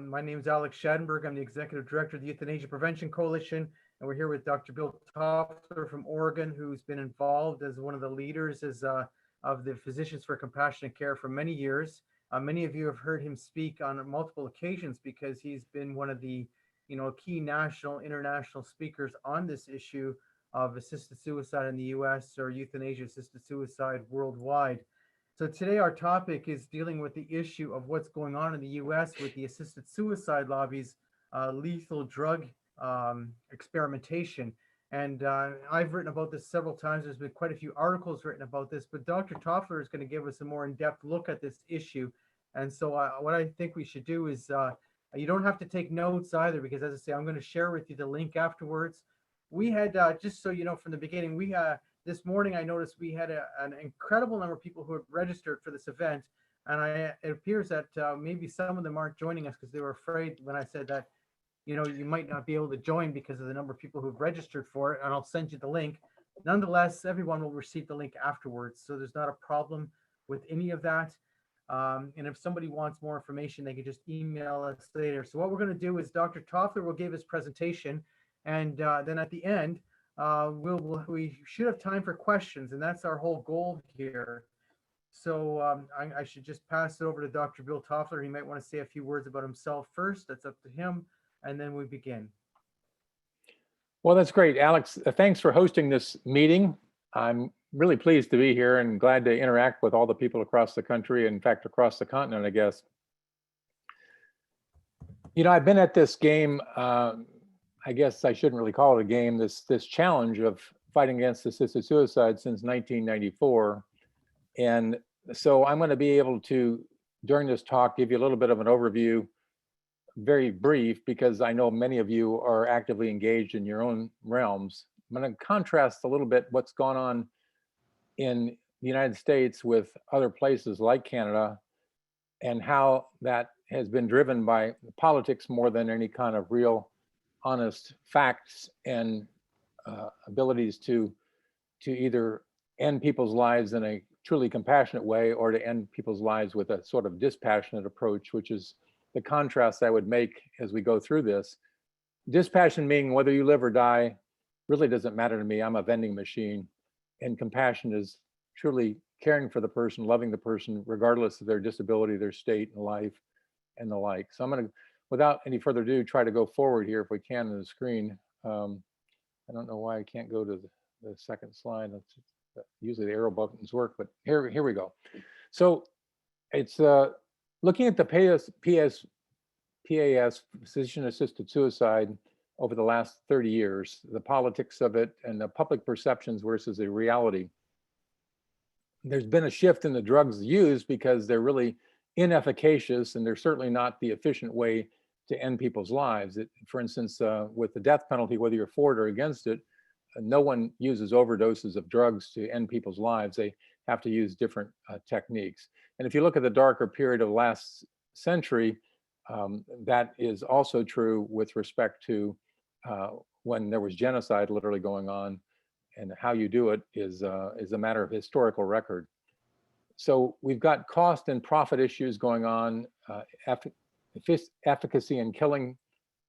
My name is Alex Schadenberg. I'm the Executive Director of the Euthanasia Prevention Coalition, and we're here with Dr. Bill Toffler from Oregon, who's been involved as one of the leaders of the Physicians for Compassionate Care for many years. Many of you have heard him speak on multiple occasions because he's been one of the key national, international speakers on this issue of assisted suicide in the US or euthanasia assisted suicide worldwide. So today our topic is dealing with the issue of what's going on in the US with the assisted suicide lobby's lethal drug experimentation. And I've written about this several times. There's been quite a few articles written about this, but Dr. Toffler is going to give us a more in-depth look at this issue. And so what I think we should do is, you don't have to take notes either, because as I say, I'm going to share with you the link afterwards. We had, just so you know from the beginning, we this morning I noticed we had an incredible number of people who had registered for this event. And it appears that maybe some of them aren't joining us because they were afraid when I said that, you might not be able to join because of the number of people who've registered for it, and I'll send you the link. Nonetheless, everyone will receive the link afterwards. So there's not a problem with any of that. And if somebody wants more information, they can just email us later. So what we're going to do is Dr. Toffler will give his presentation, and then at the end, we should have time for questions, and that's our whole goal here. So I should just pass it over to Dr. Bill Toffler. He might want to say a few words about himself first. That's up to him, and then we begin. Well, that's great, Alex. Thanks for hosting this meeting. I'm really pleased to be here and glad to interact with all the people across the country, in fact, across the continent, I guess. I've been at this game, I guess I shouldn't really call it a game, this challenge of fighting against assisted suicide since 1994. And so I'm going to be able to, during this talk, give you a little bit of an overview, very brief, because I know many of you are actively engaged in your own realms. I'm going to contrast a little bit what's gone on in the United States with other places like Canada, and how that has been driven by politics more than any kind of real honest facts and abilities to either end people's lives in a truly compassionate way or to end people's lives with a sort of dispassionate approach, which is the contrast I would make as we go through this. Dispassion meaning whether you live or die really doesn't matter to me. I'm a vending machine. And compassion is truly caring for the person, loving the person, regardless of their disability, their state in life, and the like. So I'm going to, without any further ado, try to go forward here if we can on the screen. I don't know why I can't go to the second slide. Usually the arrow buttons work, but here we go. So it's looking at the PAS, physician-assisted suicide, over the last 30 years, the politics of it and the public perceptions versus the reality. There's been a shift in the drugs used because they're really inefficacious, and they're certainly not the efficient way to end people's lives. For instance, with the death penalty, whether you're for it or against it, no one uses overdoses of drugs to end people's lives. They have to use different techniques. And if you look at the darker period of last century, that is also true with respect to when there was genocide literally going on, and how you do it is a matter of historical record. So we've got cost and profit issues going on, efficacy in killing,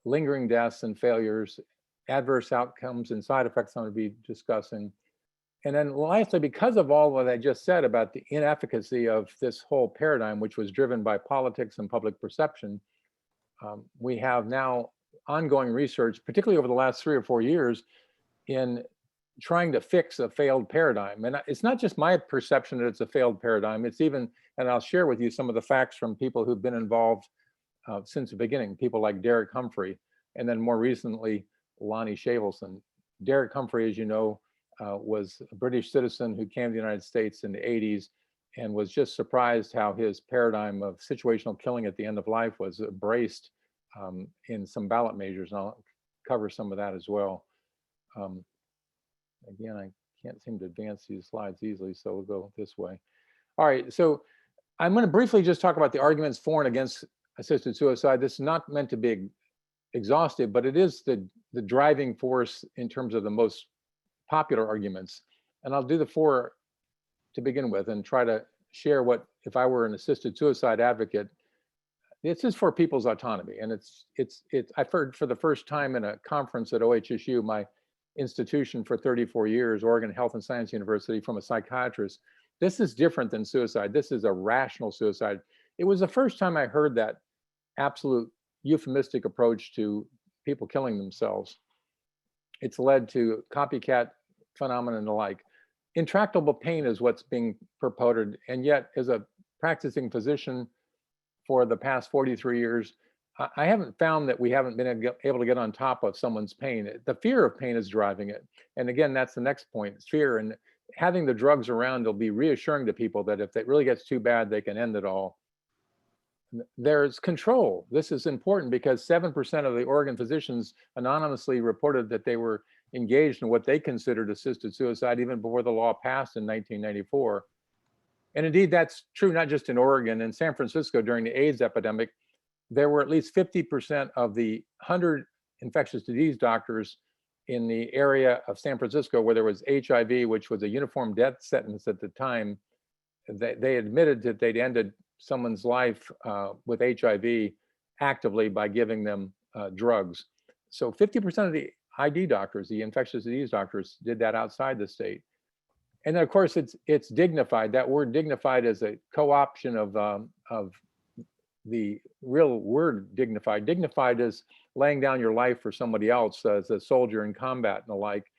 lingering deaths and failures, adverse outcomes and side effects I'm going to be discussing. And then lastly, because of all what I just said about the inefficacy of this whole paradigm, which was driven by politics and public perception, we have now ongoing research, particularly over the last 3 or 4 years, in trying to fix a failed paradigm. And it's not just my perception that it's a failed paradigm, it's even, and I'll share with you some of the facts from people who've been involved since the beginning, people like Derek Humphrey, and then more recently, Lonnie Shavelson. Derek Humphrey, as you know, was a British citizen who came to the United States in the 80s and was just surprised how his paradigm of situational killing at the end of life was embraced in some ballot measures, and I'll cover some of that as well. Again, I can't seem to advance these slides easily, so we'll go this way. All right, so I'm going to briefly just talk about the arguments for and against assisted suicide. This is not meant to be exhaustive, but it is the driving force in terms of the most popular arguments. And I'll do the 4 to begin with and try to share what, if I were an assisted suicide advocate, This is for people's autonomy, and I've heard for the first time in a conference at OHSU, my institution for 34 years, Oregon Health and Science University, from a psychiatrist. This is different than suicide. This is a rational suicide. It was the first time I heard that absolute euphemistic approach to people killing themselves. It's led to copycat phenomena and the like. Intractable pain is what's being purported, and yet as a practicing physician for the past 43 years, I haven't found that we haven't been able to get on top of someone's pain. The fear of pain is driving it. And again, that's the next point, it's fear. And having the drugs around will be reassuring to people that if it really gets too bad, they can end it all. There's control. This is important because 7% of the Oregon physicians anonymously reported that they were engaged in what they considered assisted suicide even before the law passed in 1994. And indeed, that's true not just in Oregon. In San Francisco during the AIDS epidemic, there were at least 50% of the 100 infectious disease doctors in the area of San Francisco where there was HIV, which was a uniform death sentence at the time. They admitted that they'd ended someone's life with HIV actively by giving them drugs. So 50% of the ID doctors, the infectious disease doctors, did that outside the state. And then of course it's dignified. That word dignified is a co-option of the real word dignified. Dignified is laying down your life for somebody else as a soldier in combat and the like.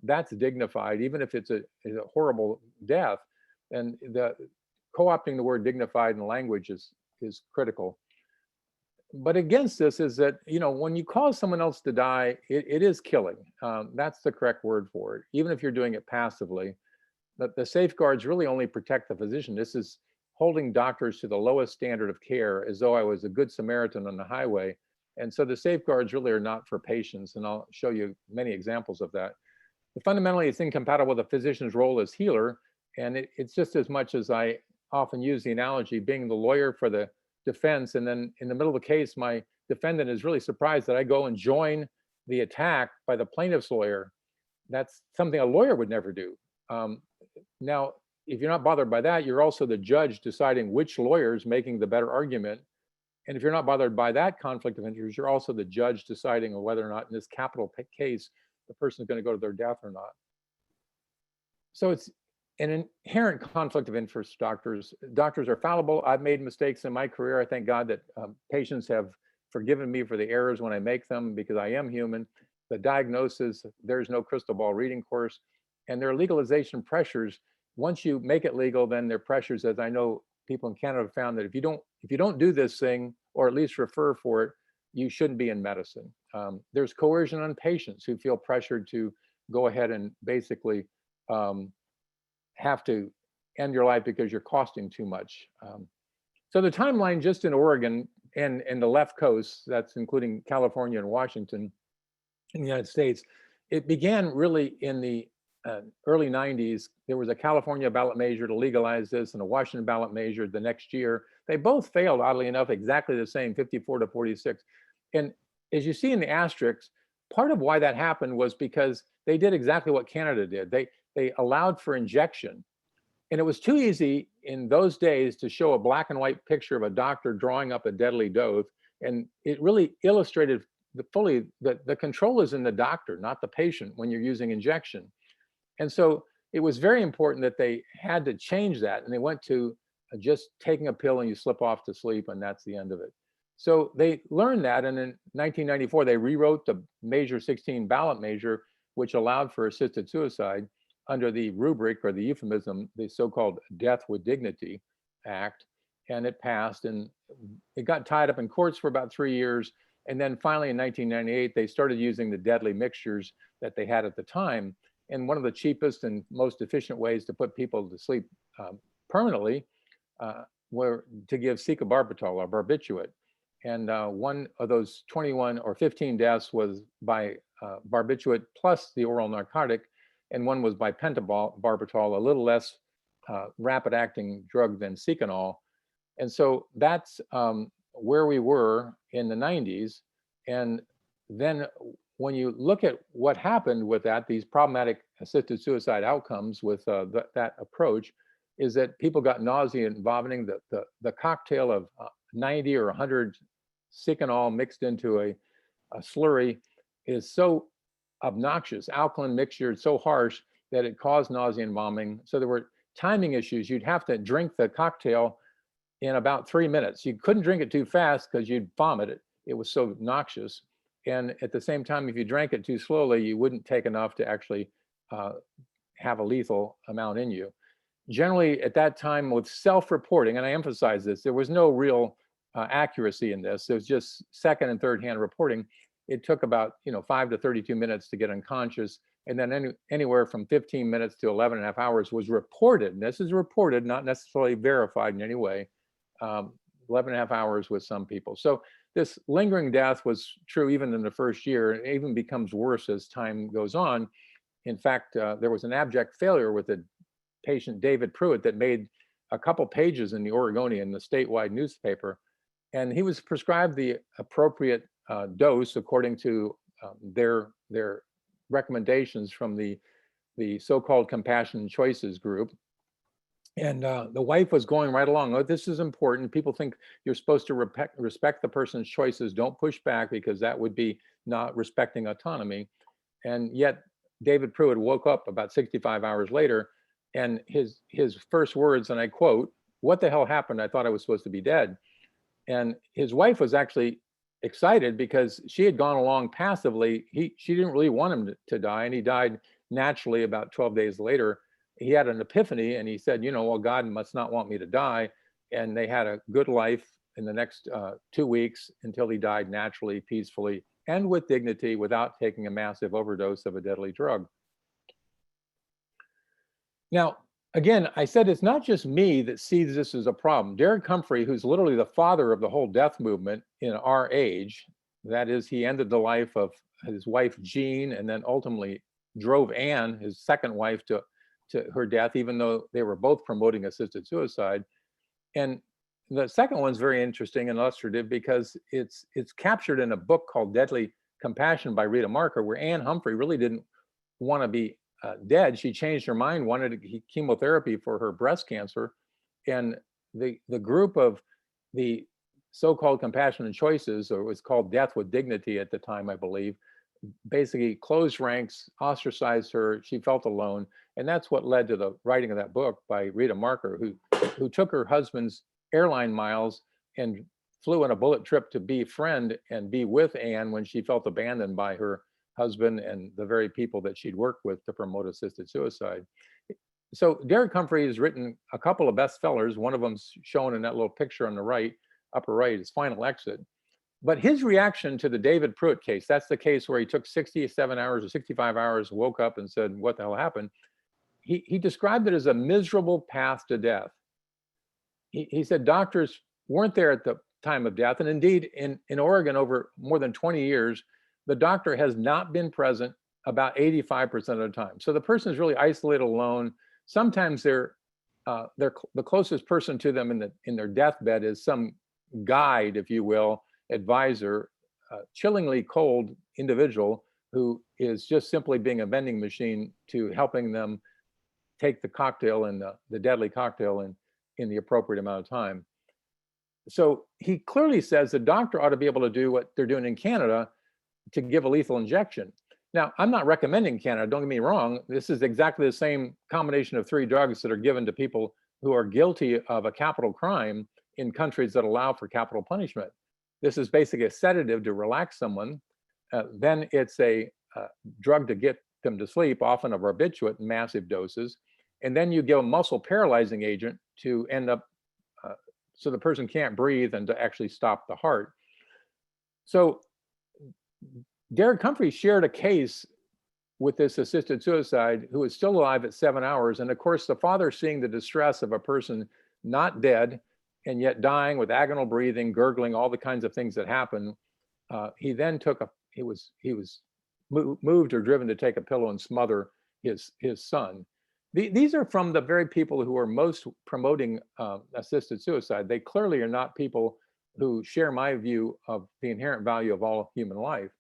That's dignified, even if it's a horrible death. And the co-opting the word dignified in language is critical. But against this is that, when you cause someone else to die, it is killing. That's the correct word for it, even if you're doing it passively. But the safeguards really only protect the physician. This is holding doctors to the lowest standard of care as though I was a good Samaritan on the highway. And so the safeguards really are not for patients. And I'll show you many examples of that. But fundamentally, it's incompatible with a physician's role as healer. And it's just as much as I often use the analogy, being the lawyer for the defense. And then in the middle of the case, my defendant is really surprised that I go and join the attack by the plaintiff's lawyer. That's something a lawyer would never do. Now, if you're not bothered by that, you're also the judge deciding which lawyer is making the better argument. And if you're not bothered by that conflict of interest, you're also the judge deciding whether or not in this capital case, the person is going to go to their death or not. So it's an inherent conflict of interest. Doctors are fallible. I've made mistakes in my career. I thank God that patients have forgiven me for the errors when I make them because I am human. The diagnosis, there's no crystal ball reading course. And there are legalization pressures. Once you make it legal, then there are pressures, as I know people in Canada have found, that if you don't do this thing, or at least refer for it, you shouldn't be in medicine. There's coercion on patients who feel pressured to go ahead and basically have to end your life because you're costing too much. So the timeline just in Oregon and the left coast, that's including California and Washington in the United States, it began really in the early 90s. There was a California ballot measure to legalize this and a Washington ballot measure the next year. They both failed, oddly enough, exactly the same, 54 to 46. And as you see in the asterisks, part of why that happened was because they did exactly what Canada did. They allowed for injection. And it was too easy in those days to show a black and white picture of a doctor drawing up a deadly dose. And it really illustrated fully that the control is in the doctor, not the patient, when you're using injection. And so it was very important that they had to change that. And they went to just taking a pill and you slip off to sleep and that's the end of it. So they learned that. And in 1994, they rewrote the Measure 16 ballot measure, which allowed for assisted suicide under the rubric or the euphemism, the so-called Death with Dignity Act. And it passed, and it got tied up in courts for about 3 years. And then finally in 1998, they started using the deadly mixtures that they had at the time. And one of the cheapest and most efficient ways to put people to sleep permanently were to give secobarbital or barbiturate. And one of those 21 or 15 deaths was by barbiturate plus the oral narcotic, and one was by pentobarbital, a little less rapid acting drug than Seconal. And so that's where we were in the 90s. And then when you look at what happened with that, these problematic assisted suicide outcomes with that approach, is that people got nausea and vomiting. The cocktail of 90 or 100 sick-and-all mixed into a slurry is so obnoxious. Alkaline mixture is so harsh that it caused nausea and vomiting. So there were timing issues. You'd have to drink the cocktail in about 3 minutes. You couldn't drink it too fast because you'd vomit it. It was so noxious. And at the same time, if you drank it too slowly, you wouldn't take enough to actually have a lethal amount in you. Generally, at that time, with self-reporting, and I emphasize this, there was no real accuracy in this. It was just second and third hand reporting. It took about 5 to 32 minutes to get unconscious, and then anywhere from 15 minutes to 11 and a half hours was reported. And this is reported, not necessarily verified in any way. 11 and a half hours with some people. So this lingering death was true even in the first year. It even becomes worse as time goes on. In fact, there was an abject failure with the patient David Pruitt that made a couple pages in the Oregonian, the statewide newspaper, and he was prescribed the appropriate dose according to their recommendations from the so-called Compassion Choices group. And the wife was going right along. Oh, this is important. People think you're supposed to respect the person's choices. Don't push back, because that would be not respecting autonomy. And yet David Pruitt woke up about 65 hours later, and his first words, and I quote, "What the hell happened? I thought I was supposed to be dead." And his wife was actually excited because she had gone along passively. She didn't really want him to die, and he died naturally about 12 days later. He had an epiphany, and he said, well, God must not want me to die. And they had a good life in the next 2 weeks until he died naturally, peacefully, and with dignity, without taking a massive overdose of a deadly drug. Now, again, I said it's not just me that sees this as a problem. Derek Humphrey, who's literally the father of the whole death movement in our age, that is, he ended the life of his wife, Jean, and then ultimately drove Anne, his second wife, to her death, even though they were both promoting assisted suicide. And the second one's very interesting and illustrative because it's captured in a book called Deadly Compassion by Rita Marker, where Anne Humphrey really didn't want to be dead. She changed her mind, wanted chemotherapy for her breast cancer. And the group of the so-called Compassionate Choices, or it was called Death with Dignity at the time, I believe, basically closed ranks, ostracized her. She felt alone. And that's what led to the writing of that book by Rita Marker, who took her husband's airline miles and flew on a bullet trip to befriend and be with Anne when she felt abandoned by her husband and the very people that she'd worked with to promote assisted suicide. So Derek Humphrey has written a couple of bestsellers. One of them's shown in that little picture on the right, upper right, is Final Exit. But his reaction to the David Pruitt case, that's the case where he took 67 hours or 65 hours, woke up and said, what the hell happened? He described it as a miserable path to death. He said doctors weren't there at the time of death. And indeed, in Oregon, over more than 20 years, the doctor has not been present about 85% of the time. So the person is really isolated, alone. Sometimes they're the closest person to them in their deathbed is some guide, if you will, advisor, chillingly cold individual who is just simply being a vending machine to helping them take the cocktail and the deadly cocktail in the appropriate amount of time. So he clearly says the doctor ought to be able to do what they're doing in Canada to give a lethal injection. Now, I'm not recommending Canada, don't get me wrong. This is exactly the same combination of 3 drugs that are given to people who are guilty of a capital crime in countries that allow for capital punishment. This is basically a sedative to relax someone. Then it's a drug to get them to sleep, often a barbiturate in massive doses. And then you give a muscle paralyzing agent to end up, so the person can't breathe and to actually stop the heart. So Derek Humphrey shared a case with this assisted suicide who is still alive at 7 hours. And of course, the father, seeing the distress of a person not dead and yet dying with agonal breathing, gurgling, all the kinds of things that happen, he then he was moved or driven to take a pillow and smother his son. These are from the very people who are most promoting assisted suicide. They clearly are not people who share my view of the inherent value of all human life.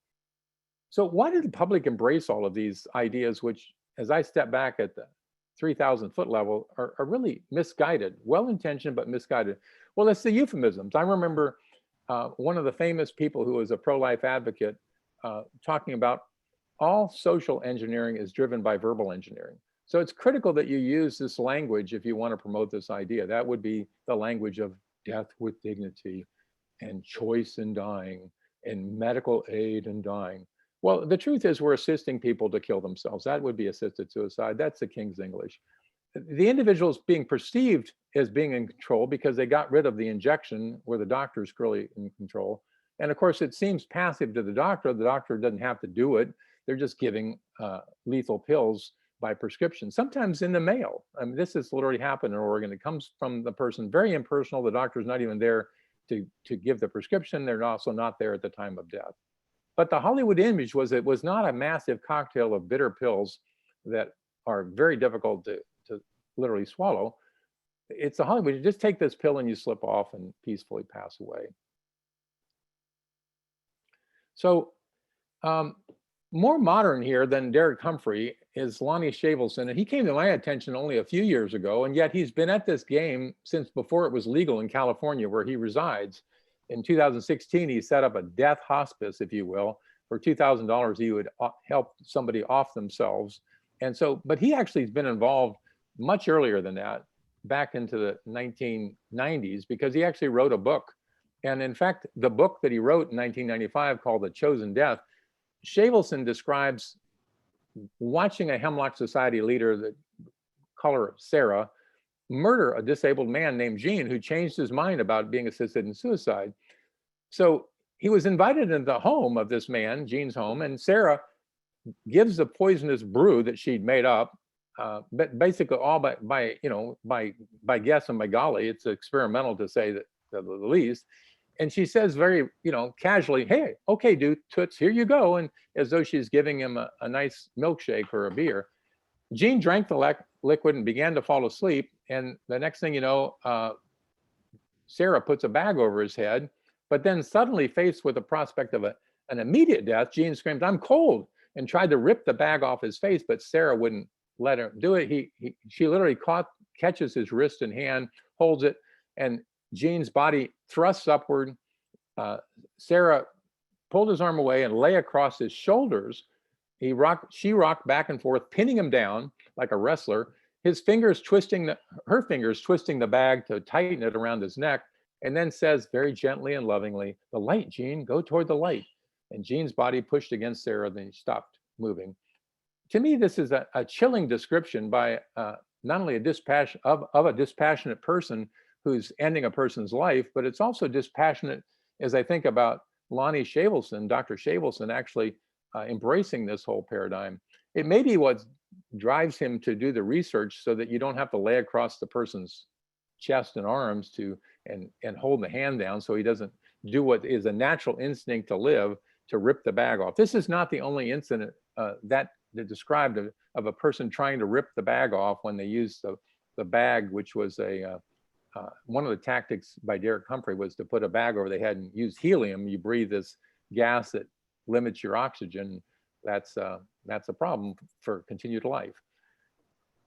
So why did the public embrace all of these ideas, which, as I step back at the 3,000 foot level, are really misguided, well-intentioned, but misguided? Well, it's the euphemisms. I remember one of the famous people who was a pro-life advocate talking about all social engineering is driven by verbal engineering. So it's critical that you use this language if you want to promote this idea. That would be the language of death with dignity and choice in dying and medical aid in dying. Well, the truth is we're assisting people to kill themselves. That would be assisted suicide. That's the King's English. The individual is being perceived as being in control because they got rid of the injection where the doctor is clearly in control. And of course, it seems passive to the doctor. The doctor doesn't have to do it. They're just giving lethal pills by prescription, sometimes in the mail. I mean, this has literally happened in Oregon. It comes from the person, very impersonal. The doctor's not even there to give the prescription. They're also not there at the time of death. But the Hollywood image was it was not a massive cocktail of bitter pills that are very difficult to literally swallow. It's the Hollywood, you just take this pill and you slip off and peacefully pass away. So more modern here than Derek Humphrey is Lonnie Shavelson, and he came to my attention only a few years ago, and yet he's been at this game since before it was legal in California, where he resides. In 2016, he set up a death hospice, if you will. For $2,000, he would help somebody off themselves. And so, but he actually has been involved much earlier than that, back into the 1990s, because he actually wrote a book. And in fact, the book that he wrote in 1995 called The Chosen Death, Shavelson describes watching a Hemlock Society leader, the color Sarah, murder a disabled man named Gene who changed his mind about being assisted in suicide. So he was invited into the home of this man, Gene's home, and Sarah gives the poisonous brew that she'd made up, but basically all by guess and by golly, it's experimental to say that the least. And she says very, casually, "Hey, okay, dude, toots, here you go," and as though she's giving him a nice milkshake or a beer. Gene drank the liquid and began to fall asleep. And the next thing you know, Sarah puts a bag over his head. But then suddenly faced with the prospect of an immediate death, Gene screamed, "I'm cold," and tried to rip the bag off his face, but Sarah wouldn't let her do it. She literally catches his wrist and hand, holds it, and Gene's body thrusts upward. Sarah pulled his arm away and lay across his shoulders. She rocked back and forth, pinning him down like a wrestler. Her fingers twisting the bag to tighten it around his neck, and then says very gently and lovingly, "The light, Gene, go toward the light." And Gene's body pushed against Sarah, then he stopped moving. To me, this is a chilling description by not only a dispassionate person who's ending a person's life, but it's also dispassionate as I think about Lonnie Shavelson, Dr. Shavelson, actually embracing this whole paradigm. It may be what drives him to do the research so that you don't have to lay across the person's chest and arms and hold the hand down so he doesn't do what is a natural instinct to live, to rip the bag off. This is not the only incident that described of a person trying to rip the bag off when they used the bag, which was one of the tactics by Derek Humphrey was to put a bag over their head and use helium. You breathe this gas that limits your oxygen. That's a problem for continued life.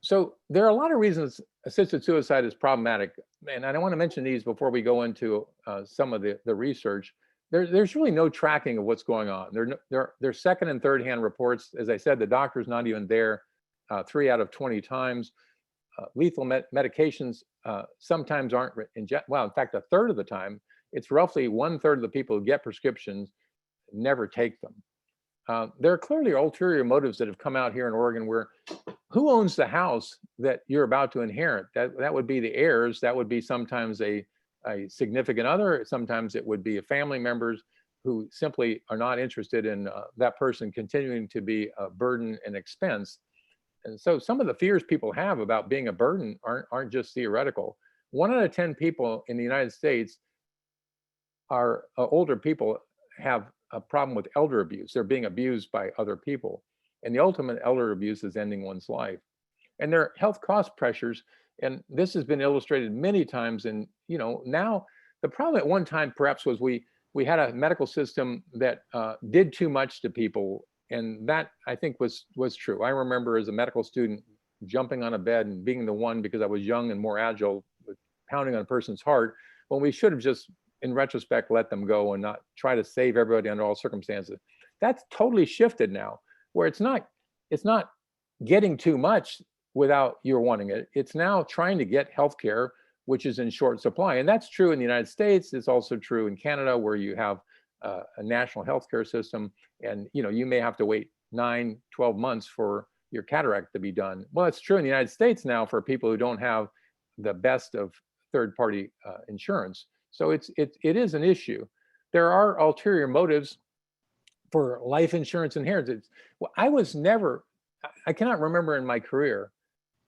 So there are a lot of reasons assisted suicide is problematic. And I want to mention these before we go into some of the research. There's really no tracking of what's going on. There's second and third hand reports. As I said, the doctor's not even there 3 out of 20 times. Lethal medications sometimes aren't injected. Well, in fact, a third of the time, it's roughly 1/3 of the people who get prescriptions never take them. There are clearly ulterior motives that have come out here in Oregon where who owns the house that you're about to inherit? That would be the heirs. That would be sometimes a significant other. Sometimes it would be family members who simply are not interested in that person continuing to be a burden and expense. And so some of the fears people have about being a burden aren't just theoretical. 1 out of 10 people in the United States are older people have a problem with elder abuse. They're being abused by other people. And the ultimate elder abuse is ending one's life. And there are health cost pressures. And this has been illustrated many times. And now the problem at one time perhaps was we had a medical system that did too much to people. And that I think was true. I remember as a medical student jumping on a bed and being the one, because I was young and more agile, pounding on a person's heart, when we should have just, in retrospect, let them go and not try to save everybody under all circumstances. That's totally shifted now, where it's not getting too much without your wanting it. It's now trying to get healthcare, which is in short supply. And that's true in the United States. It's also true in Canada, where you have a national healthcare system. And you may have to wait 9, 12 months for your cataract to be done. Well, it's true in the United States now for people who don't have the best of third-party insurance. So it is an issue. There are ulterior motives for life insurance inheritance. Well, I cannot remember in my career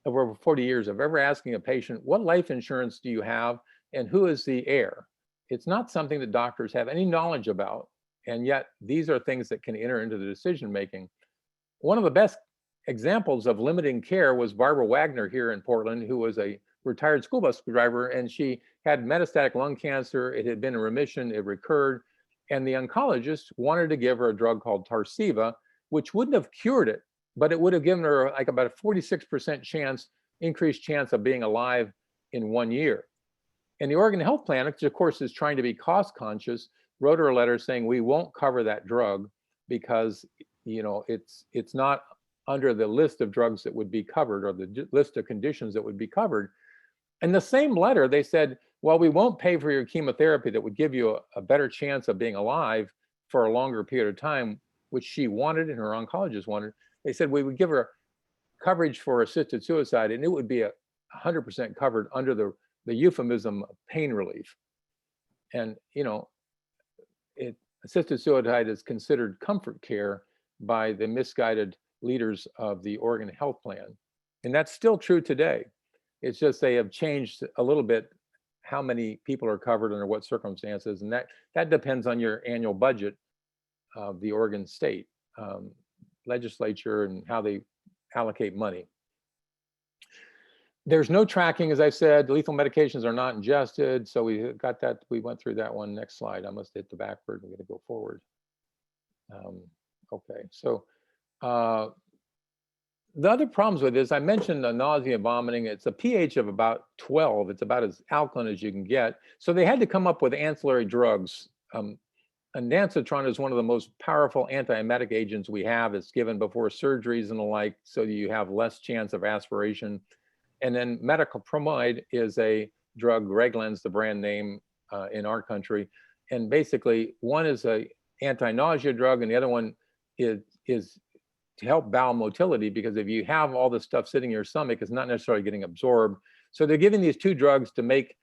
of over 40 years of ever asking a patient, what life insurance do you have and who is the heir? It's not something that doctors have any knowledge about. And yet these are things that can enter into the decision-making. One of the best examples of limiting care was Barbara Wagner here in Portland, who was a retired school bus driver, and she had metastatic lung cancer. It had been in remission, it recurred, and the oncologist wanted to give her a drug called Tarceva, which wouldn't have cured it, but it would have given her like about a 46% increased chance of being alive in 1 year. And the Oregon Health Plan, which of course is trying to be cost conscious, wrote her a letter saying, we won't cover that drug because it's not under the list of drugs that would be covered or the list of conditions that would be covered. In the same letter, they said, well, we won't pay for your chemotherapy that would give you a better chance of being alive for a longer period of time, which she wanted and her oncologist wanted. They said we would give her coverage for assisted suicide, and it would be 100% covered under the euphemism of pain relief. And assisted suicide is considered comfort care by the misguided leaders of the Oregon Health Plan. And that's still true today. It's just they have changed a little bit how many people are covered under what circumstances. And that depends on your annual budget of the Oregon state legislature and how they allocate money. There's no tracking, as I said. Lethal medications are not ingested. So we got that. We went through that one. Next slide. I must hit the backward. We're going to go forward. Okay. So the other problems with this, I mentioned the nausea and vomiting. It's a pH of about 12. It's about as alkaline as you can get. So they had to come up with ancillary drugs. Ondansetron is one of the most powerful antiemetic agents we have. It's given before surgeries and the like, so you have less chance of aspiration. And then metoclopramide is a drug, Reglan's the brand name in our country. And basically, one is a anti-nausea drug, and the other one is to help bowel motility, because if you have all this stuff sitting in your stomach, it's not necessarily getting absorbed. So they're giving these two drugs to make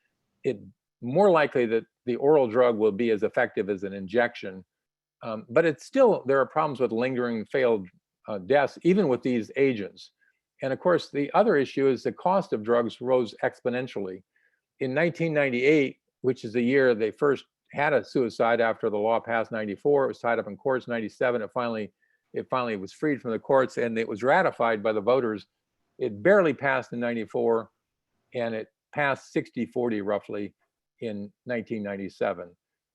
it more likely that the oral drug will be as effective as an injection. But it's still, there are problems with lingering failed deaths, even with these agents. And of course, the other issue is the cost of drugs rose exponentially. In 1998, which is the year they first had a suicide after the law passed 94, it was tied up in courts. 97, it finally was freed from the courts, and it was ratified by the voters. It barely passed in 94, and it passed 60-40 roughly in 1997.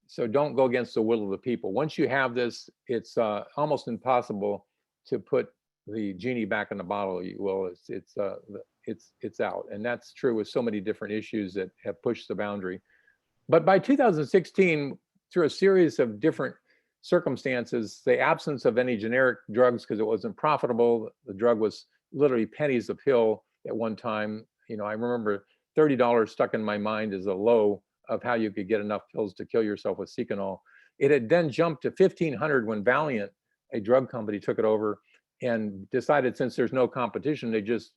So don't go against the will of the people. Once you have this, it's almost impossible to put the genie back in the bottle. You will. It's out, and that's true with so many different issues that have pushed the boundary. But by 2016, through a series of different circumstances, the absence of any generic drugs because it wasn't profitable. The drug was literally pennies a pill at one time. I remember $30 stuck in my mind as a low of how you could get enough pills to kill yourself with Seconal. It had then jumped to $1,500 when Valiant, a drug company, took it over and decided, since there's no competition, they just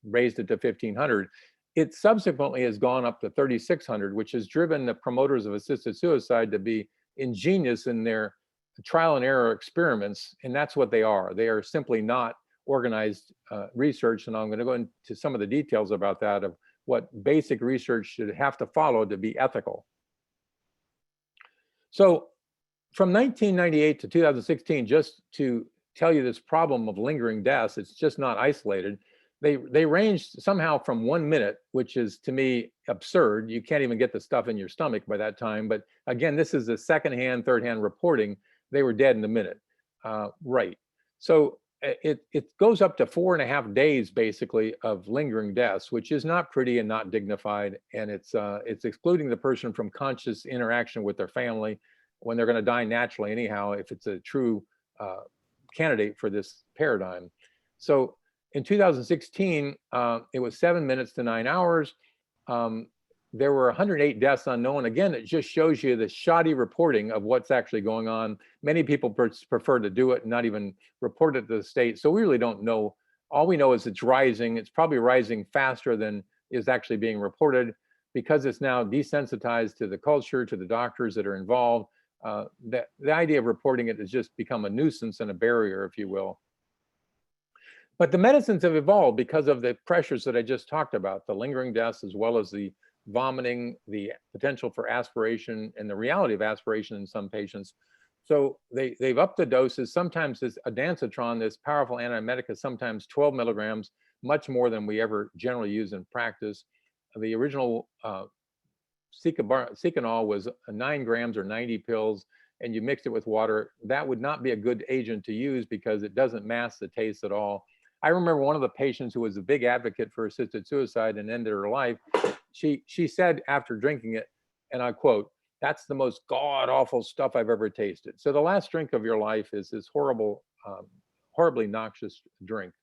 raised it to $1,500. It subsequently has gone up to $3,600, which has driven the promoters of assisted suicide to be ingenious in their trial and error experiments, and that's what they are. They are simply not organized research, and I'm going to go into some of the details about that, of what basic research should have to follow to be ethical. So from 1998 to 2016, just to tell you this problem of lingering deaths, it's just not isolated. They ranged somehow from 1 minute, which is to me absurd. You can't even get the stuff in your stomach by that time. But again, this is a secondhand, third-hand reporting. They were dead in a minute. Right. So it goes up to 4.5 days basically of lingering deaths, which is not pretty and not dignified. And it's excluding the person from conscious interaction with their family when they're going to die naturally anyhow, if it's a true candidate for this paradigm. So in 2016, it was 7 minutes to 9 hours. There were 108 deaths unknown. Again, it just shows you the shoddy reporting of what's actually going on. Many people prefer to do it and not even report it to the state. So we really don't know. All we know is it's rising. It's probably rising faster than is actually being reported because it's now desensitized to the culture, to the doctors that are involved. The idea of reporting it has just become a nuisance and a barrier, if you will. But the medicines have evolved because of the pressures that I just talked about, the lingering deaths, as well as the vomiting, the potential for aspiration, and the reality of aspiration in some patients. So they've upped the doses. Sometimes this ondansetron, this powerful antiemetic, is sometimes 12 milligrams, much more than we ever generally use in practice. The original Seconal was 9 grams or 90 pills, and you mixed it with water. That would not be a good agent to use because it doesn't mask the taste at all. I remember one of the patients who was a big advocate for assisted suicide and ended her life. She said after drinking it, and I quote, "That's the most god awful stuff I've ever tasted." So the last drink of your life is this horrible, horribly noxious drink.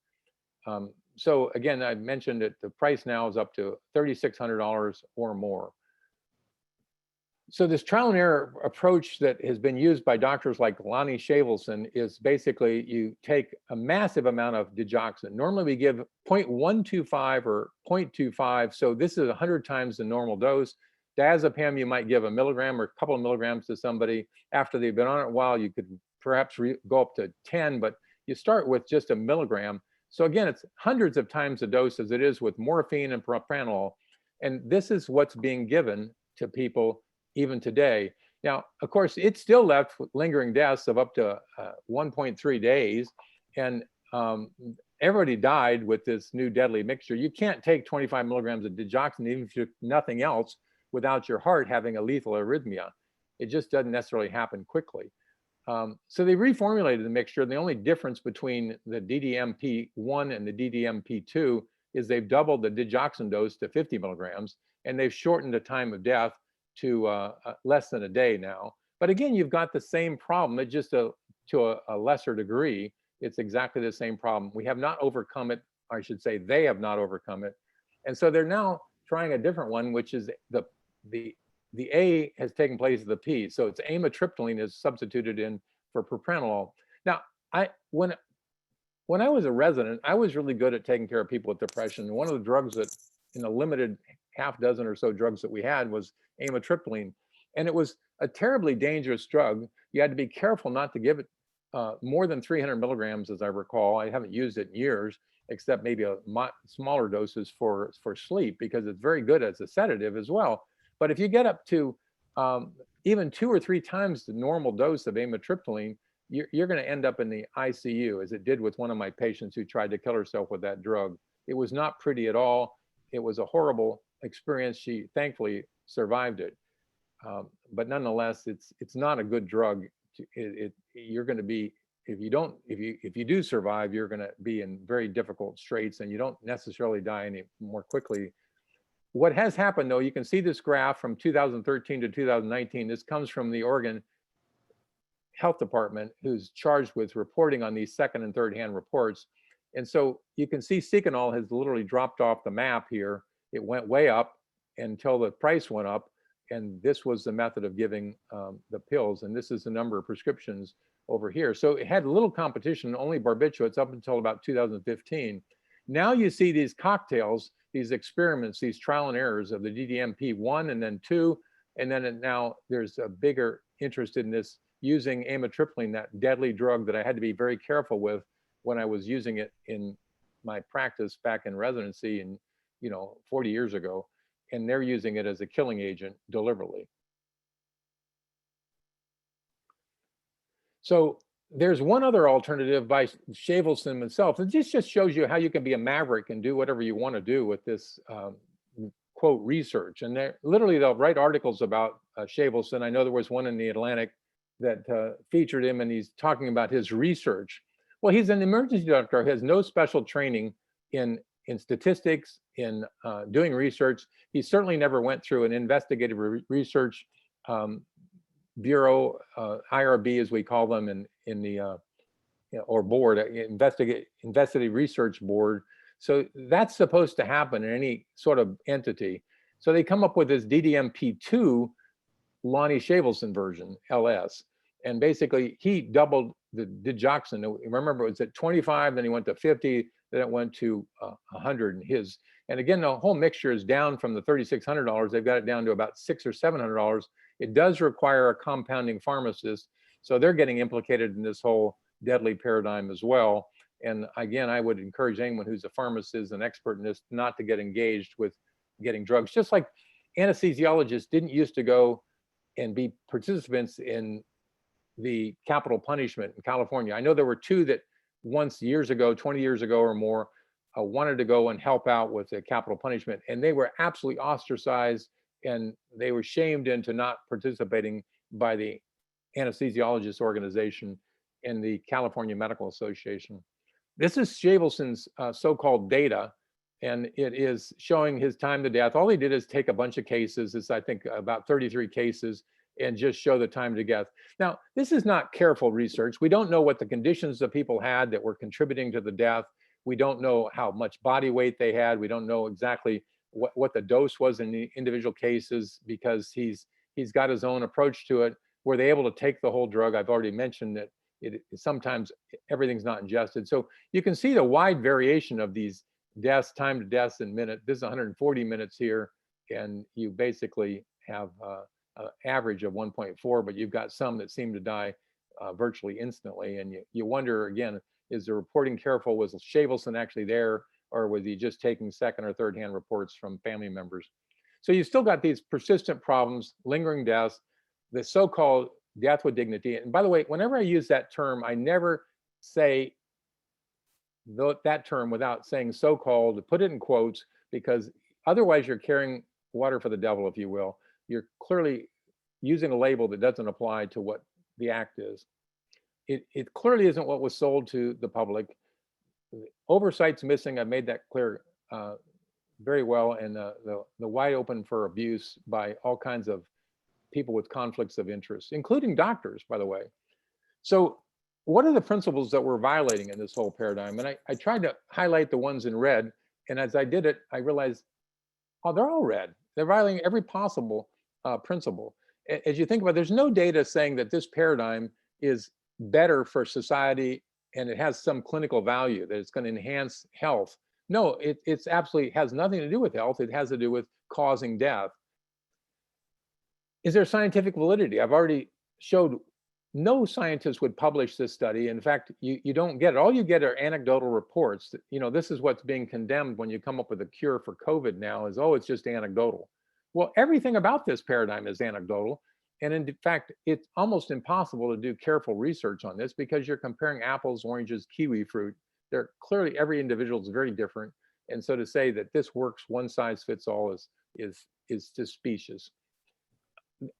So again, I mentioned that the price now is up to $3,600 or more. So this trial and error approach that has been used by doctors like Lonnie Shavelson is basically you take a massive amount of digoxin. Normally we give 0.125 or 0.25. So this is 100 times the normal dose. Diazepam, you might give a milligram or a couple of milligrams to somebody. After they've been on it a while, you could perhaps go up to 10, but you start with just a milligram. So again, it's hundreds of times the dose as it is with morphine and propranolol. And this is what's being given to people even today. Now, of course, it's still left with lingering deaths of up to 1.3 days. And everybody died with this new deadly mixture. You can't take 25 milligrams of digoxin, even if you took nothing else, without your heart having a lethal arrhythmia. It just doesn't necessarily happen quickly. So they reformulated the mixture. The only difference between the DDMP1 and the DDMP2 is they've doubled the digoxin dose to 50 milligrams, and they've shortened the time of death to less than a day now. But again, you've got the same problem, it just to a lesser degree. It's exactly the same problem. We have not overcome it. I should say they have not overcome it. And so they're now trying a different one, which is the A has taken place of the P. So it's amitriptyline is substituted in for propranolol. Now, when I was a resident, I was really good at taking care of people with depression. One of the drugs that in the limited half dozen or so drugs that we had was amitriptyline. And it was a terribly dangerous drug. You had to be careful not to give it more than 300 milligrams, as I recall. I haven't used it in years, except maybe smaller doses for sleep, because it's very good as a sedative as well. But if you get up to even 2 or 3 times the normal dose of amitriptyline, you're going to end up in the ICU, as it did with one of my patients who tried to kill herself with that drug. It was not pretty at all. It was a horrible experience. She thankfully survived it. But nonetheless, it's not a good drug. You're going to be, if you do survive, you're going to be in very difficult straits, and you don't necessarily die any more quickly. What has happened, though, you can see this graph from 2013 to 2019. This comes from the Oregon Health Department, who's charged with reporting on these second and third hand reports. And so you can see Seconal has literally dropped off the map here. It went way up until the price went up. And this was the method of giving the pills. And this is the number of prescriptions over here. So it had little competition, only barbiturates up until about 2015. Now you see these cocktails, these experiments, these trial and errors of the DDMP1 and then 2. And then now there's a bigger interest in this using amitriptyline, that deadly drug that I had to be very careful with when I was using it in my practice back in residency and 40 years ago. And they're using it as a killing agent deliberately. So there's one other alternative by Shavelson himself. And this just shows you how you can be a maverick and do whatever you want to do with this quote research. And literally they'll write articles about Shavelson. I know there was one in the Atlantic that featured him, and he's talking about his research. Well, he's an emergency doctor who has no special training in statistics, in doing research. He certainly never went through an investigative research bureau, IRB as we call them in the or board, investigative research board. So that's supposed to happen in any sort of entity. So they come up with this DDMP2 Lonnie Shavelson version, LS. And basically he doubled the digoxin. Remember, it was at 25, then he went to 50, then it went to 100 in his. And again, the whole mixture is down from the $3,600. They've got it down to about $600 or $700. It does require a compounding pharmacist. So they're getting implicated in this whole deadly paradigm as well. And again, I would encourage anyone who's a pharmacist, an expert in this, not to get engaged with getting drugs. Just like anesthesiologists didn't used to go and be participants in the capital punishment in California. I know there were two that once years ago, 20 years ago or more, wanted to go and help out with the capital punishment, and they were absolutely ostracized and they were shamed into not participating by the anesthesiologist organization and the California Medical Association. This is Shavelson's so-called data, and it is showing his time to death. All he did is take a bunch of cases, it's I think about 33 cases, and just show the time to death. Now, this is not careful research. We don't know what the conditions the people had that were contributing to the death. We don't know how much body weight they had. We don't know exactly what the dose was in the individual cases, because he's got his own approach to it. Were they able to take the whole drug? I've already mentioned that sometimes everything's not ingested. So you can see the wide variation of these deaths, time to deaths in minute. This is 140 minutes here, and you basically have an average of 1.4, but you've got some that seem to die virtually instantly. And you wonder, again, is the reporting careful? Was Shavelson actually there, or was he just taking second or third hand reports from family members? So you still got these persistent problems, lingering deaths, the so-called death with dignity. And by the way, whenever I use that term, I never say that term without saying so-called, to put it in quotes, because otherwise you're carrying water for the devil, if you will. You're clearly using a label that doesn't apply to what the act is. It clearly isn't what was sold to the public. Oversight's missing. I've made that clear very well, and the wide open for abuse by all kinds of people with conflicts of interest, including doctors, by the way. So what are the principles that we're violating in this whole paradigm? And I tried to highlight the ones in red, and as I did it, I realized, oh, they're all red. They're violating every possible principle. As you think about it, there's no data saying that this paradigm is better for society and it has some clinical value, that it's going to enhance health. No, it's absolutely has nothing to do with health. It has to do with causing death. Is there scientific validity? I've already showed no scientist would publish this study. In fact, you don't get it. All you get are anecdotal reports. This is what's being condemned when you come up with a cure for COVID now is, oh, it's just anecdotal. Well, everything about this paradigm is anecdotal. And in fact, it's almost impossible to do careful research on this because you're comparing apples, oranges, kiwi fruit. They're clearly, every individual is very different. And so to say that this works one size fits all is just specious.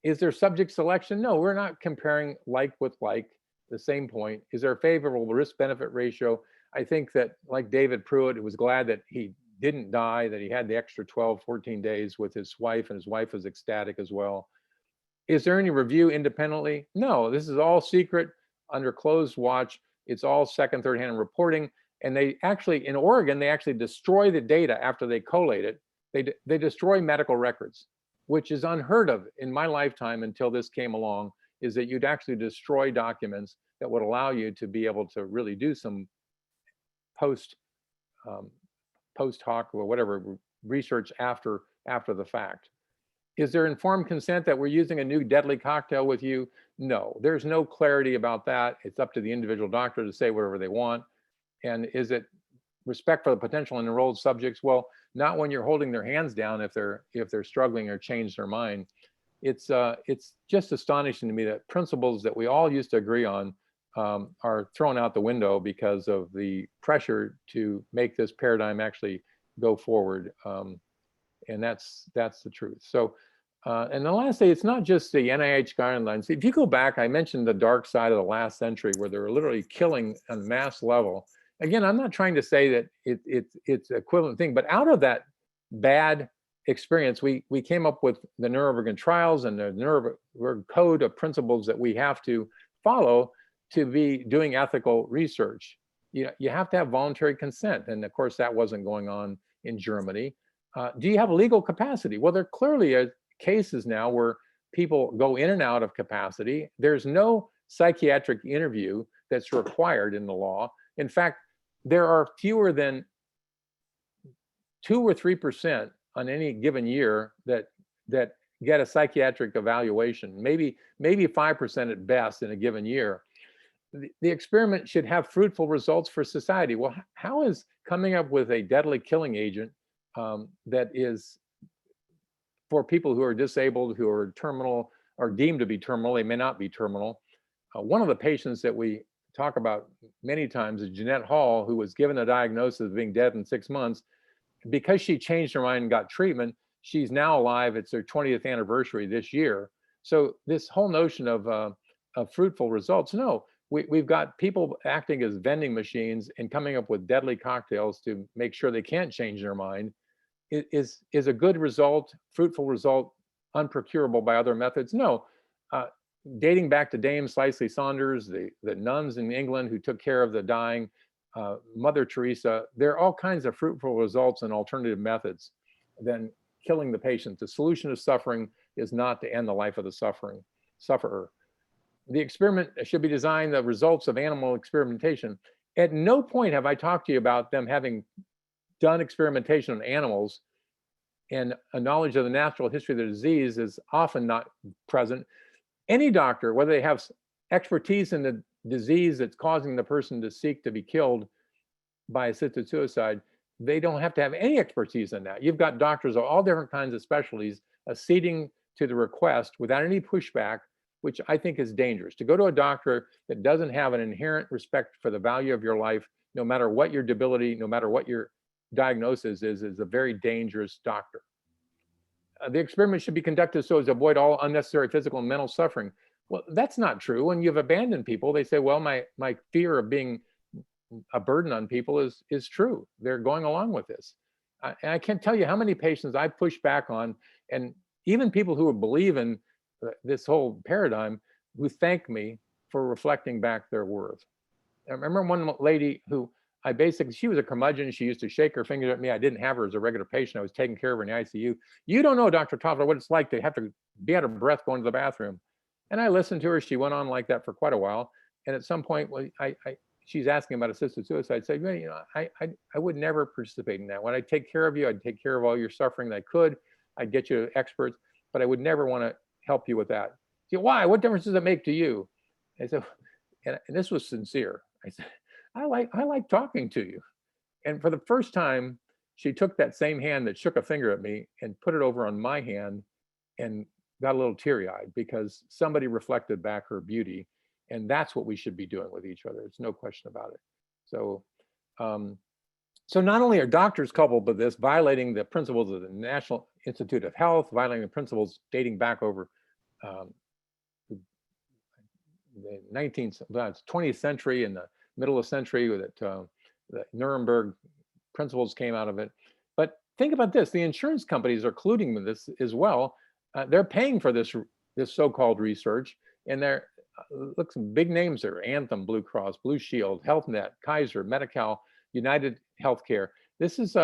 Is there subject selection? No, we're not comparing like with like, the same point. Is there a favorable risk-benefit ratio? I think that, like David Pruitt, was glad that he didn't die, that he had the extra 12, 14 days with his wife, and his wife was ecstatic as well. Is there any review independently? No, this is all secret, under closed watch. It's all second, third hand reporting. And they actually, in Oregon, they actually destroy the data after they collate it. They destroy medical records, which is unheard of in my lifetime until this came along, is that you'd actually destroy documents that would allow you to be able to really do some post hoc or whatever research after the fact. Is there informed consent that we're using a new deadly cocktail with you? No, there's no clarity about that. It's up to the individual doctor to say whatever they want. And is it respect for the potential enrolled subjects? Well, not when you're holding their hands down if they're struggling or change their mind. It's just astonishing to me that principles that we all used to agree on are thrown out the window because of the pressure to make this paradigm actually go forward. And that's the truth. So And the last thing, it's not just the NIH guidelines. If you go back, I mentioned the dark side of the last century where they were literally killing on a mass level. Again, I'm not trying to say that it's equivalent thing, but out of that bad experience, we came up with the Nuremberg trials and the Nuremberg code of principles that we have to follow to be doing ethical research. You have to have voluntary consent. And of course, that wasn't going on in Germany. Do you have legal capacity? Well, there clearly are cases now where people go in and out of capacity. There's no psychiatric interview that's required in the law. In fact, there are fewer than 2 or 3% on any given year that get a psychiatric evaluation, maybe 5% at best in a given year. The experiment should have fruitful results for society. Well, how is coming up with a deadly killing agent that is for people who are disabled, who are terminal, or deemed to be terminal, they may not be terminal. One of the patients that we talk about many times is Jeanette Hall, who was given a diagnosis of being dead in 6 months. Because she changed her mind and got treatment, she's now alive. It's her 20th anniversary this year. So this whole notion of fruitful results, no, we've got people acting as vending machines and coming up with deadly cocktails to make sure they can't change their mind. Is a good result, fruitful result, unprocurable by other methods? No. Dating back to Dame Cicely Saunders, the nuns in England who took care of the dying, Mother Teresa, there are all kinds of fruitful results and alternative methods than killing the patient. The solution to suffering is not to end the life of the sufferer. The experiment should be designed the results of animal experimentation. At no point have I talked to you about them having done experimentation on animals, and a knowledge of the natural history of the disease is often not present. Any doctor, whether they have expertise in the disease that's causing the person to seek to be killed by assisted suicide, they don't have to have any expertise in that. You've got doctors of all different kinds of specialties acceding to the request without any pushback, which I think is dangerous. To go to a doctor that doesn't have an inherent respect for the value of your life, no matter what your debility, no matter what your diagnosis is a very dangerous doctor. The experiment should be conducted so as to avoid all unnecessary physical and mental suffering. Well, that's not true. When you've abandoned people, they say, well, my fear of being a burden on people is true. They're going along with this. And I can't tell you how many patients I push back on, and even people who believe in this whole paradigm, who thank me for reflecting back their worth. I remember one lady who she was a curmudgeon. She used to shake her fingers at me. I didn't have her as a regular patient. I was taking care of her in the ICU. You don't know, Dr. Toffler, what it's like to have to be out of breath going to the bathroom. And I listened to her. She went on like that for quite a while. And at some point, well, she's asking about assisted suicide. I said, well, you know, I would never participate in that. When I take care of you, I'd take care of all your suffering that I could. I'd get you experts, but I would never want to help you with that. She said, why? What difference does it make to you? I said, and this was sincere. I said, I like talking to you. And for the first time, she took that same hand that shook a finger at me and put it over on my hand and got a little teary-eyed because somebody reflected back her beauty. And that's what we should be doing with each other. It's no question about it. So, so not only are doctors culpable with this, violating the principles of the National Institute of Health, violating the principles dating back over the 20th century and the middle of the century, that the Nuremberg principles came out of it. But think about this: the insurance companies are colluding with this as well. They're paying for this so-called research, and they're look, some big names there: Anthem, Blue Cross, Blue Shield, HealthNet, Kaiser, Medi-Cal, United Healthcare. This is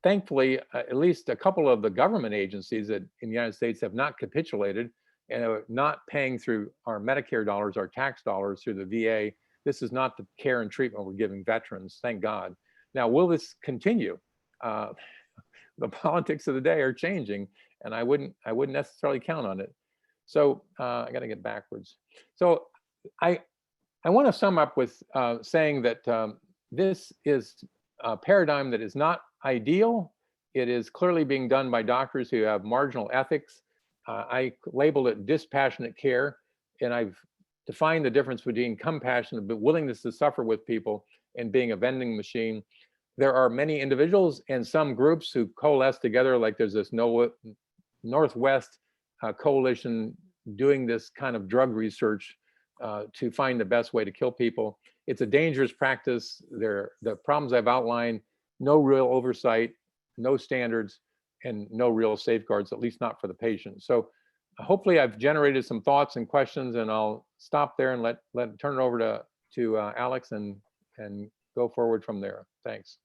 thankfully at least a couple of the government agencies that in the United States have not capitulated and are not paying through our Medicare dollars, our tax dollars through the VA. This is not the care and treatment we're giving veterans, thank God. Now, will this continue? The politics of the day are changing, and I wouldn't necessarily count on it. So I got to get backwards. So I want to sum up with saying that this is a paradigm that is not ideal. It is clearly being done by doctors who have marginal ethics. I labeled it dispassionate care, and I've defined the difference between compassion, but willingness to suffer with people, and being a vending machine. There are many individuals and some groups who coalesce together, like there's this no Northwest coalition doing this kind of drug research to find the best way to kill people. It's a dangerous practice. The problems I've outlined, no real oversight, no standards, and no real safeguards, at least not for the patient. So hopefully I've generated some thoughts and questions, and I'll stop there and turn it over to Alex and go forward from there. Thanks.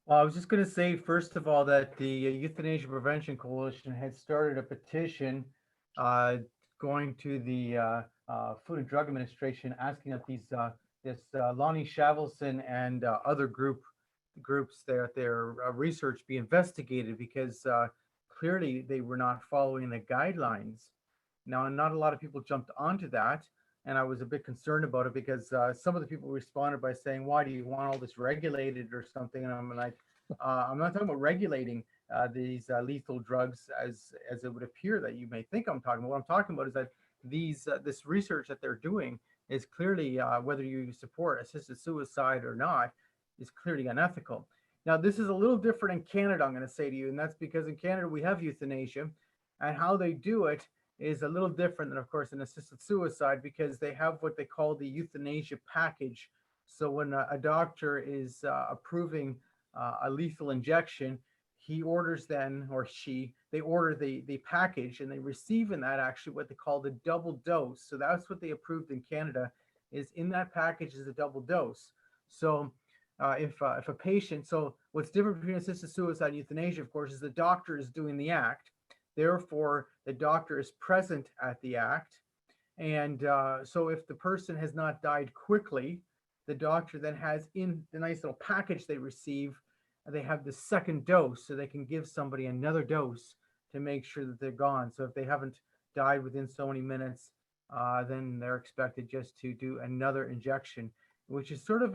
Well, I was just going to say, first of all, that the Euthanasia Prevention Coalition had started a petition going to the Food and Drug Administration, asking that this Lonnie Shavelson and other groups there, their research be investigated, because clearly they were not following the guidelines. Now, not a lot of people jumped onto that, and I was a bit concerned about it, because some of the people responded by saying, "Why do you want all this regulated or something?" And I'm like, I'm not talking about regulating these lethal drugs as it would appear that you may think I'm talking about. What I'm talking about is that this research that they're doing is clearly, whether you support assisted suicide or not, is clearly unethical. Now, this is a little different in Canada, I'm going to say to you, and that's because in Canada we have euthanasia, and how they do it is a little different than, of course, an assisted suicide, because they have what they call the euthanasia package. So when a doctor is approving a lethal injection, he orders then, or they order the package, and they receive in that actually what they call the double dose. So that's what they approved in Canada, is in that package is a double dose. So if a patient, so what's different between assisted suicide and euthanasia, of course, is the doctor is doing the act. Therefore, the doctor is present at the act. And so if the person has not died quickly, the doctor then has in the nice little package they receive, they have the second dose, so they can give somebody another dose to make sure that they're gone. So if they haven't died within so many minutes, then they're expected just to do another injection, which is sort of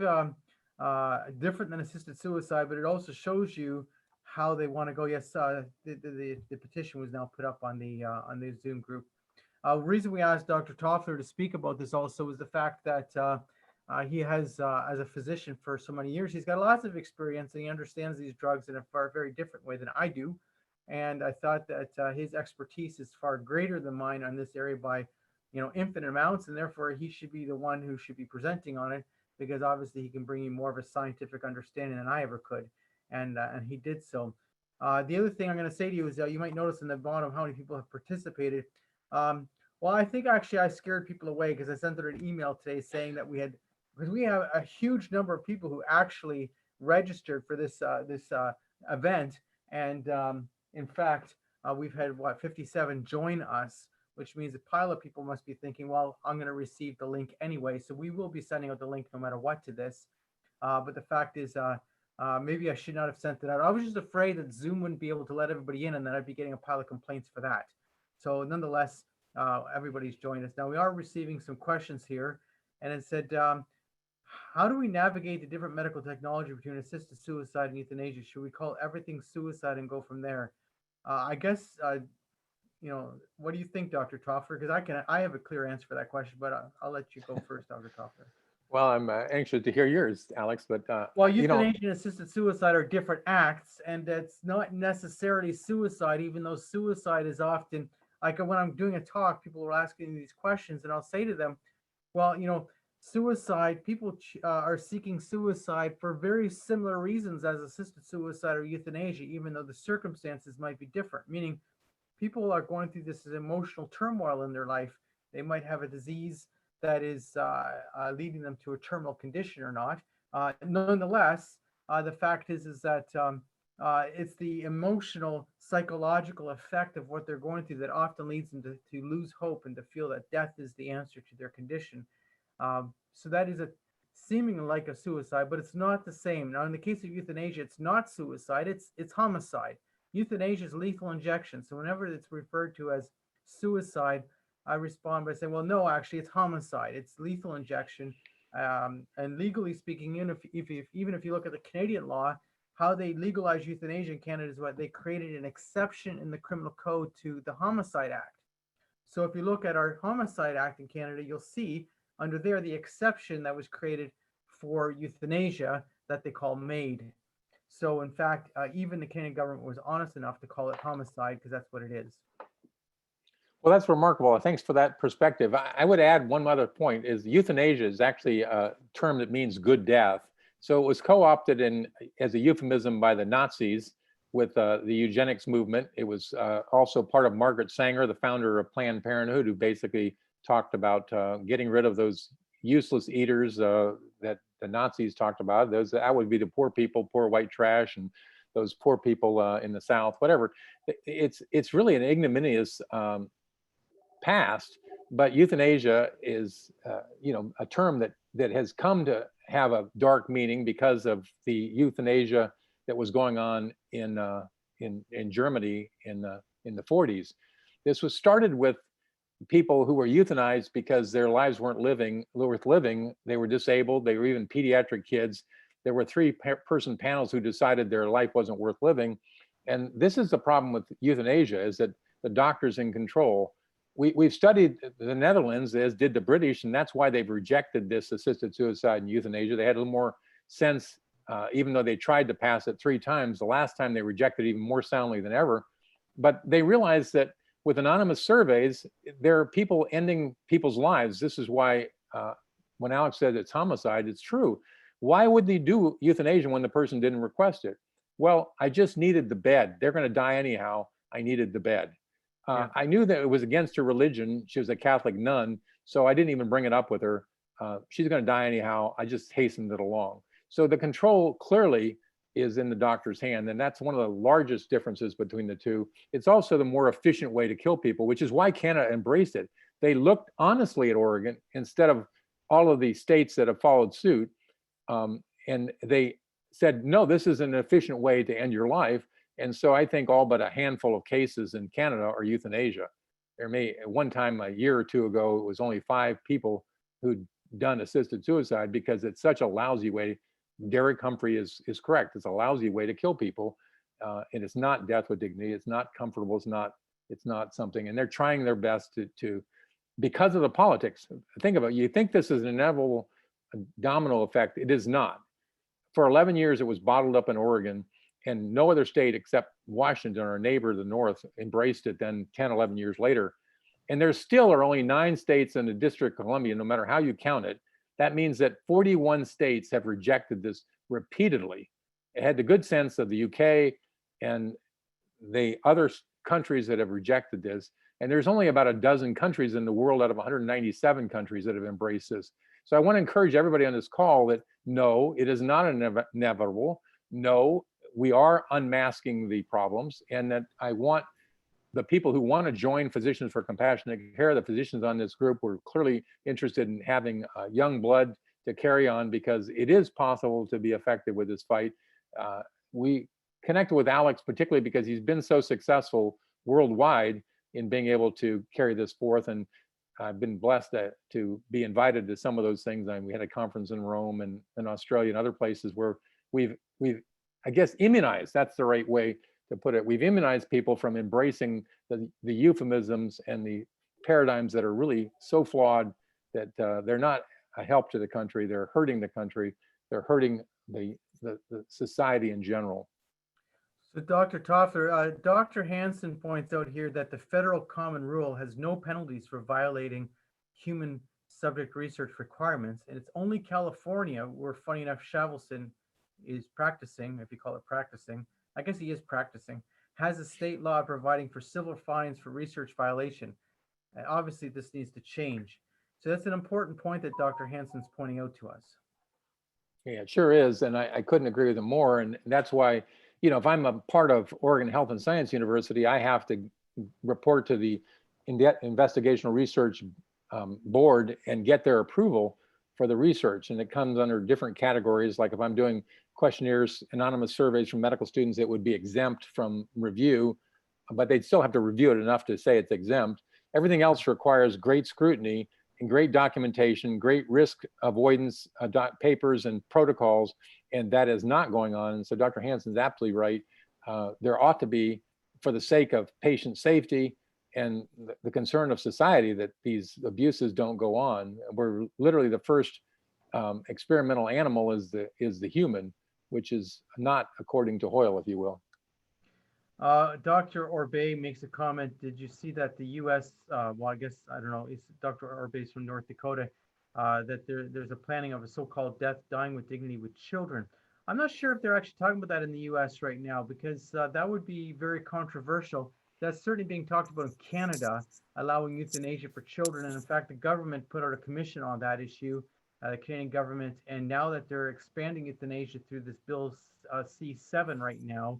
different than assisted suicide, but it also shows you how they want to go. Yes, the petition was now put up on the Zoom group. The reason we asked Dr. Toffler to speak about this also is the fact that he has, as a physician for so many years, he's got lots of experience, and he understands these drugs in a very different way than I do. And I thought that his expertise is far greater than mine on this area by, infinite amounts, and therefore he should be the one who should be presenting on it, because obviously he can bring you more of a scientific understanding than I ever could. And he did so. The other thing I'm going to say to you is you might notice in the bottom how many people have participated. Well, I think actually I scared people away, because I sent out an email today saying that we have a huge number of people who actually registered for this event, and in fact we've had 57 join us, which means a pile of people must be thinking, well, I'm going to receive the link anyway. So we will be sending out the link no matter what to this. But the fact is, maybe I should not have sent it out. I was just afraid that Zoom wouldn't be able to let everybody in, and then I'd be getting a pile of complaints for that. So nonetheless, everybody's joined us. Now we are receiving some questions here, and it said, how do we navigate the different medical technology between assisted suicide and euthanasia? Should we call everything suicide and go from there? I guess, what do you think, Dr. Toffler? Because I have a clear answer for that question, but I'll let you go first, Dr. Toffler. Well, I'm anxious to hear yours, Alex, but well, euthanasia and assisted suicide are different acts, and it's not necessarily suicide, even though suicide is often, like when I'm doing a talk, people are asking these questions, and I'll say to them, well, suicide, people are seeking suicide for very similar reasons as assisted suicide or euthanasia, even though the circumstances might be different, meaning people are going through this emotional turmoil in their life. They might have a disease that is leading them to a terminal condition or not. Nonetheless, the fact is that it's the emotional, psychological effect of what they're going through that often leads them to lose hope and to feel that death is the answer to their condition. So that is seeming like a suicide, but it's not the same. Now, in the case of euthanasia, it's not suicide, it's homicide. Euthanasia is lethal injection. So whenever it's referred to as suicide, I respond by saying, well, no, actually, it's homicide. It's lethal injection. And legally speaking, even if you look at the Canadian law, how they legalize euthanasia in Canada is what they created an exception in the criminal code to the Homicide Act. So if you look at our Homicide Act in Canada, you'll see under there the exception that was created for euthanasia that they call MAID. So in fact, even the Canadian government was honest enough to call it homicide because that's what it is. Well, that's remarkable. Thanks for that perspective. I would add one other point is euthanasia is actually a term that means good death. So it was co-opted in as a euphemism by the Nazis with the eugenics movement. It was also part of Margaret Sanger, the founder of Planned Parenthood, who basically talked about getting rid of those useless eaters that the Nazis talked about. That would be the poor people, poor white trash, and those poor people in the South, whatever. It's really an ignominious past, but euthanasia is, a term that has come to have a dark meaning because of the euthanasia that was going on in Germany in the 40s. This was started with people who were euthanized because their lives weren't worth living. They were disabled. They were even pediatric kids. There were three-person panels who decided their life wasn't worth living. And this is the problem with euthanasia, is that the doctor's in control. We've studied the Netherlands, as did the British, and that's why they've rejected this assisted suicide and euthanasia. They had a little more sense, even though they tried to pass it 3 times. The last time they rejected it even more soundly than ever. But they realized that with anonymous surveys, there are people ending people's lives. This is why when Alex said it's homicide, it's true. Why would they do euthanasia when the person didn't request it? Well, I just needed the bed. They're going to die anyhow. I needed the bed. I knew that it was against her religion. She was a Catholic nun, so I didn't even bring it up with her. She's going to die anyhow. I just hastened it along. So the control clearly is in the doctor's hand, and that's one of the largest differences between the two. It's also the more efficient way to kill people, which is why Canada embraced it. They looked honestly at Oregon instead of all of the states that have followed suit, and they said, no, this is an efficient way to end your life. And so I think all but a handful of cases in Canada are euthanasia. There may, at one time a year or two ago, it was only 5 people who'd done assisted suicide because it's such a lousy way. Derek Humphrey is correct. It's a lousy way to kill people. And it's not death with dignity. It's not comfortable. It's not something, and they're trying their best to because of the politics. Think about it. You think this is an inevitable domino effect. It is not. For 11 years, it was bottled up in Oregon, and no other state except Washington, our neighbor to the north, embraced it then 10, 11 years later. And there still are only 9 states in the District of Columbia, no matter how you count it. That means that 41 states have rejected this repeatedly. It had the good sense of the UK and the other countries that have rejected this. And there's only about a dozen countries in the world out of 197 countries that have embraced this. So I want to encourage everybody on this call that no, it is not inevitable. No, we are unmasking the problems, and that I want the people who want to join Physicians for Compassionate Care, the physicians on this group, were clearly interested in having young blood to carry on, because it is possible to be effective with this fight. We connected with Alex particularly because he's been so successful worldwide in being able to carry this forth, and I've been blessed to be invited to some of those things. And we had a conference in Rome and in Australia and other places where we've I guess immunized, that's the right way to put it. We've immunized people from embracing the euphemisms and the paradigms that are really so flawed that they're not a help to the country. They're hurting the country. They're hurting the society in general. So Dr. Toffler, Dr. Hansen points out here that the federal common rule has no penalties for violating human subject research requirements. And it's only California where, funny enough, Shavelson is practicing, if you call it practicing, I guess he is practicing, has a state law providing for civil fines for research violation. And obviously this needs to change. So that's an important point that Dr. Hansen's pointing out to us. Yeah, it sure is. And I couldn't agree with him more. And that's why, if I'm a part of Oregon Health and Science University, I have to report to the Investigational Research Board and get their approval for the research. And it comes under different categories. Like if I'm doing questionnaires, anonymous surveys from medical students, it would be exempt from review, but they'd still have to review it enough to say it's exempt. Everything else requires great scrutiny and great documentation, great risk avoidance papers and protocols, and that is not going on. And so Dr. Hansen's absolutely right. There ought to be, for the sake of patient safety and the concern of society, that these abuses don't go on. We're literally the first experimental animal is the human. which is not according to Hoyle, if you will. Dr. Orbay makes a comment. Did you see that the U.S., well, I guess, I don't know, it's Dr. Orbay's from North Dakota, that there's a planning of a so-called death, dying with dignity with children. I'm not sure if they're actually talking about that in the U.S. right now, because that would be very controversial. That's certainly being talked about in Canada, allowing euthanasia for children. And in fact, the government put out a commission on that issue, the Canadian government. And now that they're expanding euthanasia through this Bill C7 right now,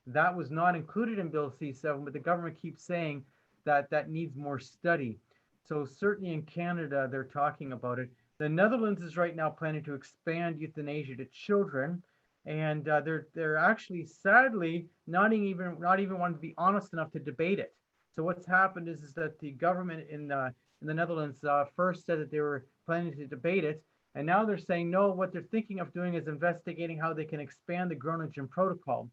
that was not included in Bill C7, but the government keeps saying that that needs more study. So certainly in Canada, they're talking about it. The Netherlands is right now planning to expand euthanasia to children, and they're actually sadly not even wanting to be honest enough to debate it. So what's happened is that the government in the Netherlands first said that they were planning to debate it, and now they're saying no. What they're thinking of doing is investigating how they can expand the Groningen Protocol.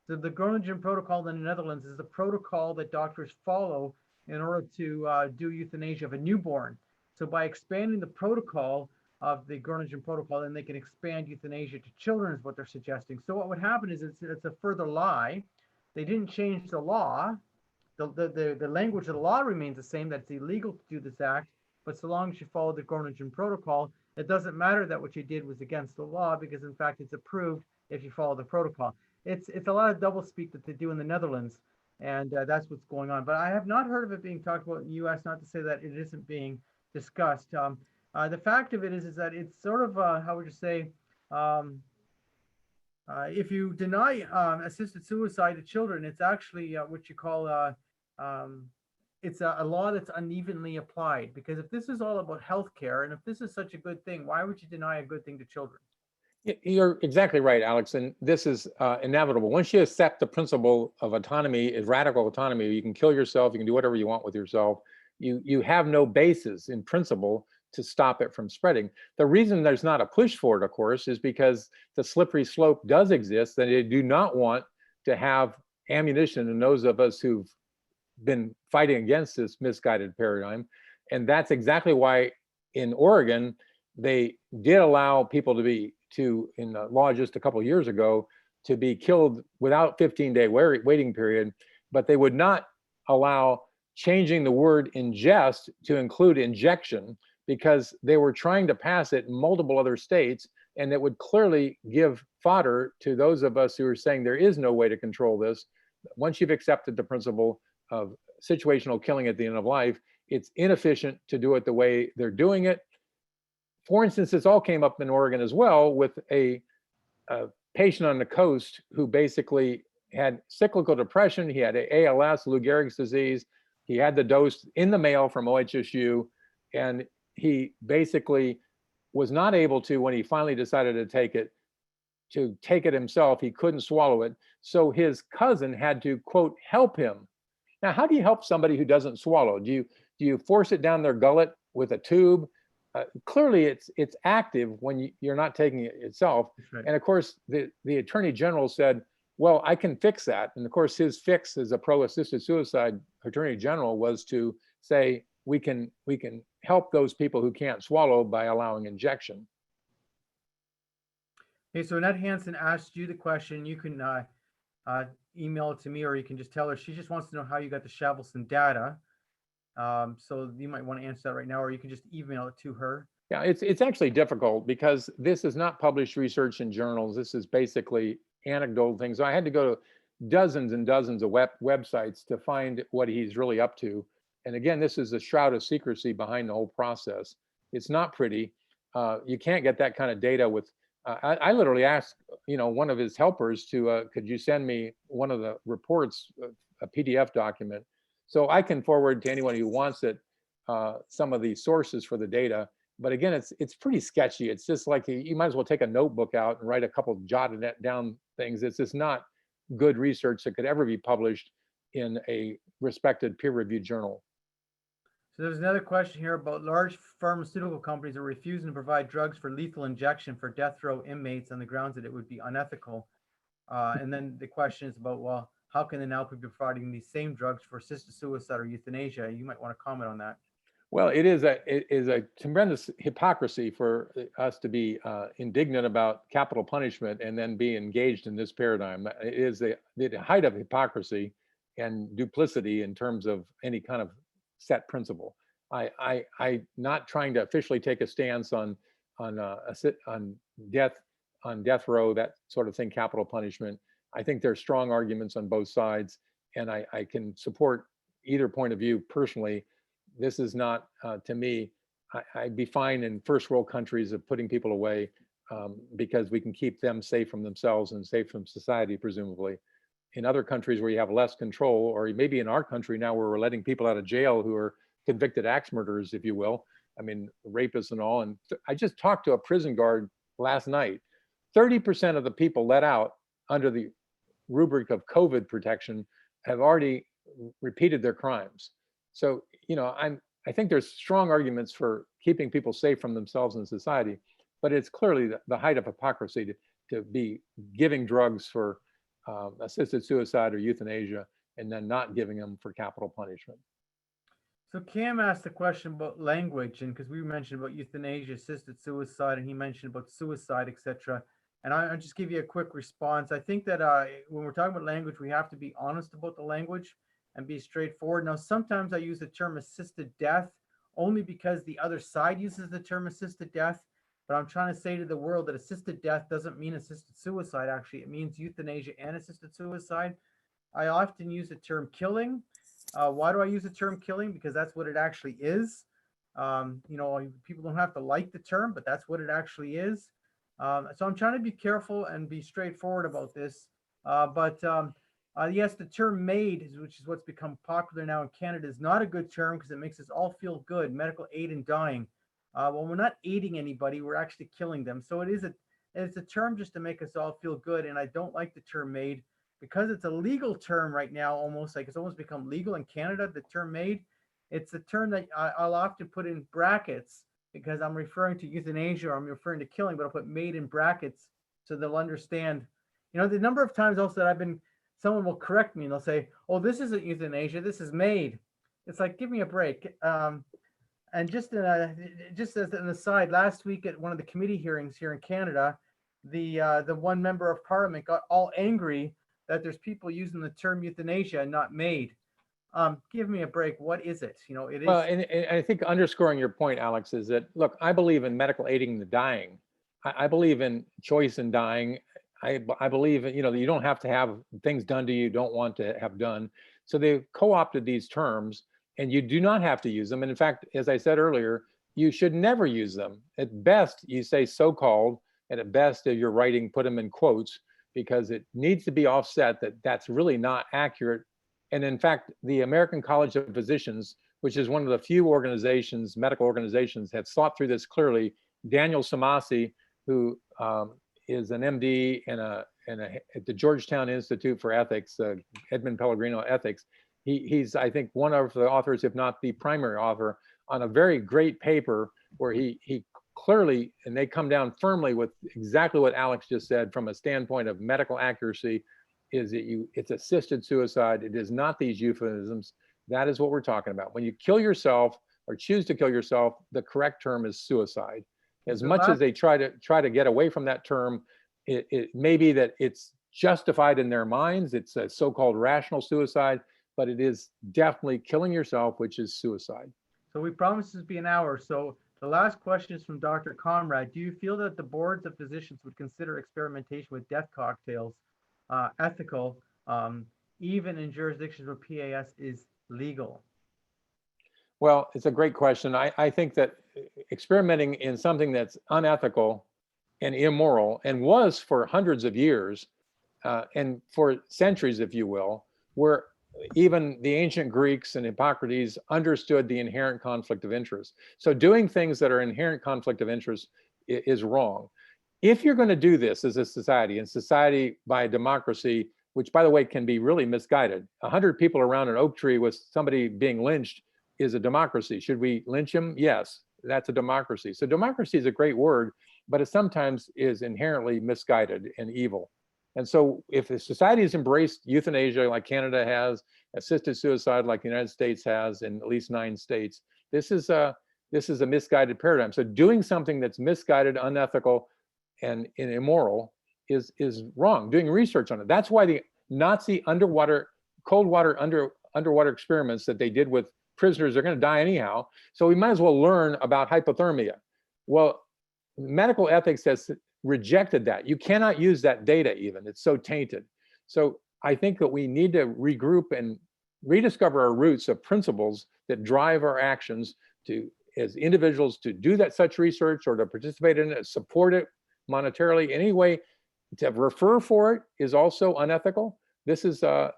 So the Groningen Protocol in the Netherlands is the protocol that doctors follow in order to do euthanasia of a newborn. So by expanding the protocol of the Groningen Protocol, then they can expand euthanasia to children is what they're suggesting. So what would happen is it's a further lie. They didn't change the law. The language of the law remains the same, that it's illegal to do this act, but so long as you follow the Groningen Protocol, it doesn't matter that what you did was against the law, because in fact it's approved if you follow the protocol. It's a lot of doublespeak that they do in the Netherlands, and that's what's going on. But I have not heard of it being talked about in the U.S., not to say that it isn't being discussed. The fact of it is that it's sort of, how would you say, if you deny assisted suicide to children, it's actually what you call, it's a law that's unevenly applied. Because if this is all about healthcare, and if this is such a good thing, why would you deny a good thing to children? You're exactly right, Alex. And this is inevitable. Once you accept the principle of autonomy, radical autonomy, you can kill yourself, you can do whatever you want with yourself. You have no basis in principle to stop it from spreading. The reason there's not a push for it, of course, is because the slippery slope does exist, that they do not want to have ammunition in those of us who've been fighting against this misguided paradigm. And that's exactly why in Oregon, they did allow people in the law just a couple of years ago, to be killed without 15-day waiting period, but they would not allow changing the word ingest to include injection, because they were trying to pass it in multiple other states, and it would clearly give fodder to those of us who are saying there is no way to control this. Once you've accepted the principle of situational killing at the end of life, it's inefficient to do it the way they're doing it. For instance, this all came up in Oregon as well, with a patient on the coast who basically had cyclical depression. He had ALS, Lou Gehrig's disease. He had the dose in the mail from OHSU, and he basically was not able to, when he finally decided to take it himself. He couldn't swallow it. So his cousin had to, quote, help him. Now, how do you help somebody who doesn't swallow? Do you force it down their gullet with a tube? Clearly, it's active when you're not taking it itself. Right. And of course, the attorney general said, well, I can fix that. And of course, his fix as a pro-assisted suicide attorney general was to say, we can help those people who can't swallow by allowing injection. Okay, so Annette Hansen asked you the question. You can email it to me, or you can just tell her. She just wants to know how you got the Shavelson data. So you might want to answer that right now, or you can just email it to her. Yeah, it's actually difficult because this is not published research in journals. This is basically anecdotal things. So I had to go to dozens and dozens of websites to find what he's really up to. And again, this is a shroud of secrecy behind the whole process. It's not pretty. You can't get that kind of data with. I literally asked, one of his helpers to, could you send me one of the reports, a PDF document, so I can forward to anyone who wants it, some of the sources for the data. But again, it's pretty sketchy. It's just like you might as well take a notebook out and write a couple of jotted down things. It's just not good research that could ever be published in a respected peer-reviewed journal. So there's another question here about large pharmaceutical companies are refusing to provide drugs for lethal injection for death row inmates on the grounds that it would be unethical. And then the question is about, well, how can they now be providing these same drugs for assisted suicide or euthanasia? You might want to comment on that. Well, it is a tremendous hypocrisy for us to be indignant about capital punishment and then be engaged in this paradigm. It is the height of hypocrisy and duplicity in terms of any kind of set principle. I not trying to officially take a stance on on death on death row, that sort of thing, capital punishment. I think there's strong arguments on both sides, and I can support either point of view personally. This is not, to me, I'd be fine in first world countries of putting people away because we can keep them safe from themselves and safe from society, presumably. In other countries where you have less control, or maybe in our country now where we're letting people out of jail who are convicted axe murderers, if you will, I mean, rapists and all. And I just talked to a prison guard last night. 30% of the people let out under the rubric of COVID protection have already repeated their crimes. So, you know, I think there's strong arguments for keeping people safe from themselves and society, but it's clearly the height of hypocrisy to be giving drugs for assisted suicide or euthanasia and then not giving them for capital punishment. So Cam asked a question about language, and because we mentioned about euthanasia, assisted suicide, and he mentioned about suicide, etc. And I'll just give you a quick response. I think that when we're talking about language, we have to be honest about the language and be straightforward. Now, sometimes I use the term assisted death only because the other side uses the term assisted death. But I'm trying to say to the world that assisted death doesn't mean assisted suicide. Actually, it means euthanasia and assisted suicide. I often use the term killing. Why do I use the term killing? Because that's what it actually is. You know, people don't have to like the term, but that's what it actually is. So I'm trying to be careful and be straightforward about this. Yes, the term MAID, which is what's become popular now in Canada, is not a good term because it makes us all feel good, medical aid in dying. Well, we're not aiding anybody, we're actually killing them. So it's a term just to make us all feel good. And I don't like the term MAID because it's a legal term right now, almost like it's almost become legal in Canada, the term MAID. It's a term that I'll often put in brackets because I'm referring to euthanasia or I'm referring to killing, but I'll put MAID in brackets so they'll understand. You know, the number of times also that someone will correct me and they'll say, oh, this isn't euthanasia, this is MAID. It's like, give me a break. And just as an aside, last week at one of the committee hearings here in Canada, the one member of parliament got all angry that there's people using the term euthanasia and not MAID. Give me a break. What is it? You know, it is. Well, and I think underscoring your point, Alex, is that, look, I believe in medical aiding the dying. I believe in choice in dying. I believe, you know, that you don't have to have things done to you don't want to have done. So they've co-opted these terms and you do not have to use them. And in fact, as I said earlier, you should never use them. At best, you say so-called, and at best, if you're writing, put them in quotes, because it needs to be offset that that's really not accurate. And in fact, the American College of Physicians, which is one of the few organizations, medical organizations, have thought through this clearly. Daniel Samasi, who is an MD at the Georgetown Institute for Ethics, Edmund Pellegrino Ethics, he's, I think, one of the authors, if not the primary author, on a very great paper where he clearly, and they come down firmly with exactly what Alex just said from a standpoint of medical accuracy, is that it's assisted suicide. It is not these euphemisms. That is what we're talking about. When you kill yourself or choose to kill yourself, the correct term is suicide. As much as they try to get away from that term, it may be that it's justified in their minds. It's a so-called rational suicide, but it is definitely killing yourself, which is suicide. So we promised this to be an hour. So the last question is from Dr. Conrad. Do you feel that the boards of physicians would consider experimentation with death cocktails ethical, even in jurisdictions where PAS is legal? Well, it's a great question. I think that experimenting in something that's unethical and immoral, and was for hundreds of years, and for centuries, if you will, where even the ancient Greeks and Hippocrates understood the inherent conflict of interest. So doing things that are inherent conflict of interest is wrong. If you're going to do this as a society, and society by democracy, which by the way can be really misguided, 100 people around an oak tree with somebody being lynched is a democracy. Should we lynch him? Yes, that's a democracy. So democracy is a great word, but it sometimes is inherently misguided and evil. And so if the society has embraced euthanasia like Canada has, assisted suicide like the United States has in at least 9 states, This is a misguided paradigm. So doing something that's misguided, unethical, and immoral is wrong. Doing research on it. That's why the Nazi cold water underwater experiments that they did with prisoners are going to die anyhow. So we might as well learn about hypothermia. Well, medical ethics has rejected that. You cannot use that data even. It's so tainted. So I think that we need to regroup and rediscover our roots of principles that drive our actions to, as individuals, to do that such research or to participate in it, support it monetarily. Any way to refer for it is also unethical. This is a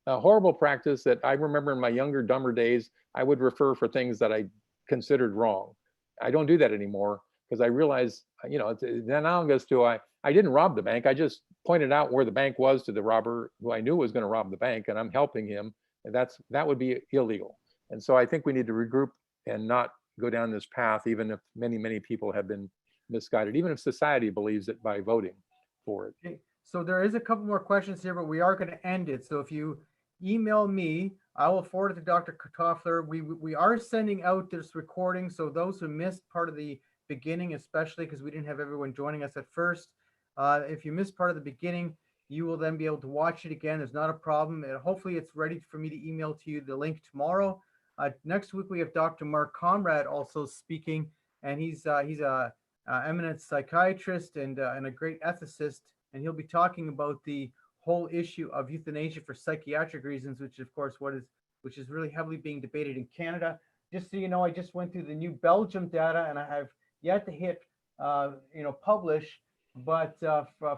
horrible practice that I remember in my younger, dumber days. I would refer for things that I considered wrong. I don't do that anymore because I realize, it's analogous to I didn't rob the bank. I just pointed out where the bank was to the robber who I knew was going to rob the bank, and I'm helping him. And that would be illegal. And so I think we need to regroup and not go down this path, even if many, many people have been misguided, even if society believes it by voting for it. Okay. So there is a couple more questions here, but we are going to end it. So if you email me, I will forward it to Dr. Toffler. We are sending out this recording. So those who missed part of the beginning, especially because we didn't have everyone joining us at first, if you missed part of the beginning, you will then be able to watch it again. There's not a problem. Hopefully it's ready for me to email to you the link tomorrow. Next week, we have Dr. Mark Comrade also speaking, and he's a eminent psychiatrist and a great ethicist, and he'll be talking about the whole issue of euthanasia for psychiatric reasons, which of course which is really heavily being debated in Canada. Just so you know, I just went through the new Belgium data, and I have yet to hit publish, but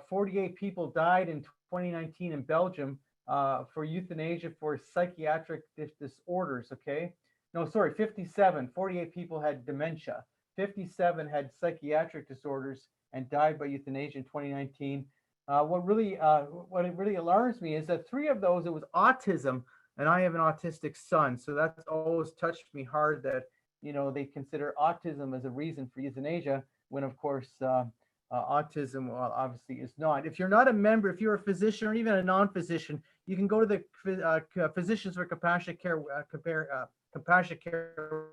48 people died in 2019 in Belgium for euthanasia for psychiatric disorders. Okay, no, sorry, 57. 48 people had dementia. 57 had psychiatric disorders and died by euthanasia in 2019. What really alarms me is that 3 of those, it was autism, and I have an autistic son, so that's always touched me hard that they consider autism as a reason for euthanasia, when of course autism obviously is not. If you're not a member, if you're a physician or even a non-physician, you can go to the Physicians for Compassionate Care Compassionate Care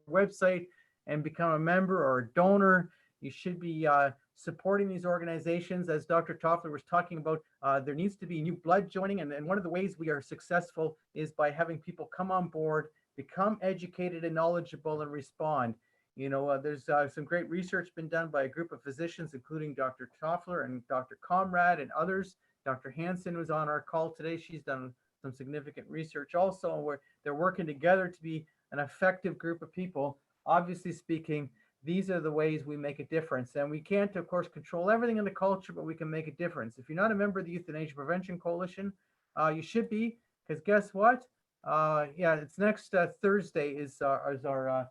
website and become a member or a donor. You should be supporting these organizations. As Dr. Toffler was talking about, there needs to be new blood joining. And one of the ways we are successful is by having people come on board, become educated and knowledgeable, and respond. There's some great research been done by a group of physicians, including Dr. Toffler and Dr. Comrade and others. Dr. Hansen was on our call today. She's done some significant research also, where they're working together to be an effective group of people. Obviously speaking, these are the ways we make a difference. And we can't, of course, control everything in the culture, but we can make a difference. If you're not a member of the Euthanasia Prevention Coalition, you should be, because guess what? It's next Thursday is our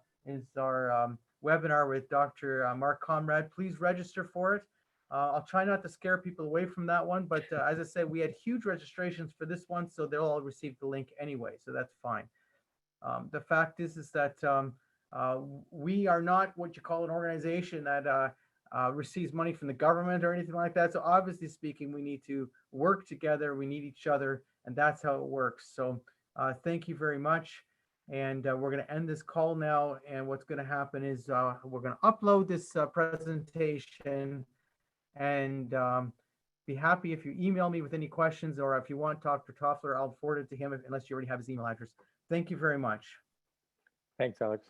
webinar with Dr. Mark Comrade. Please register for it. I'll try not to scare people away from that one, but as I said, we had huge registrations for this one, so they'll all receive the link anyway, so that's fine. The fact is that we are not what you call an organization that receives money from the government or anything like that. So obviously speaking, we need to work together. We need each other, and that's how it works. So thank you very much. And we're going to end this call now. And what's going to happen is we're going to upload this presentation, and be happy if you email me with any questions, or if you want Dr. Toffler, I'll forward it to him unless you already have his email address. Thank you very much. Thanks, Alex.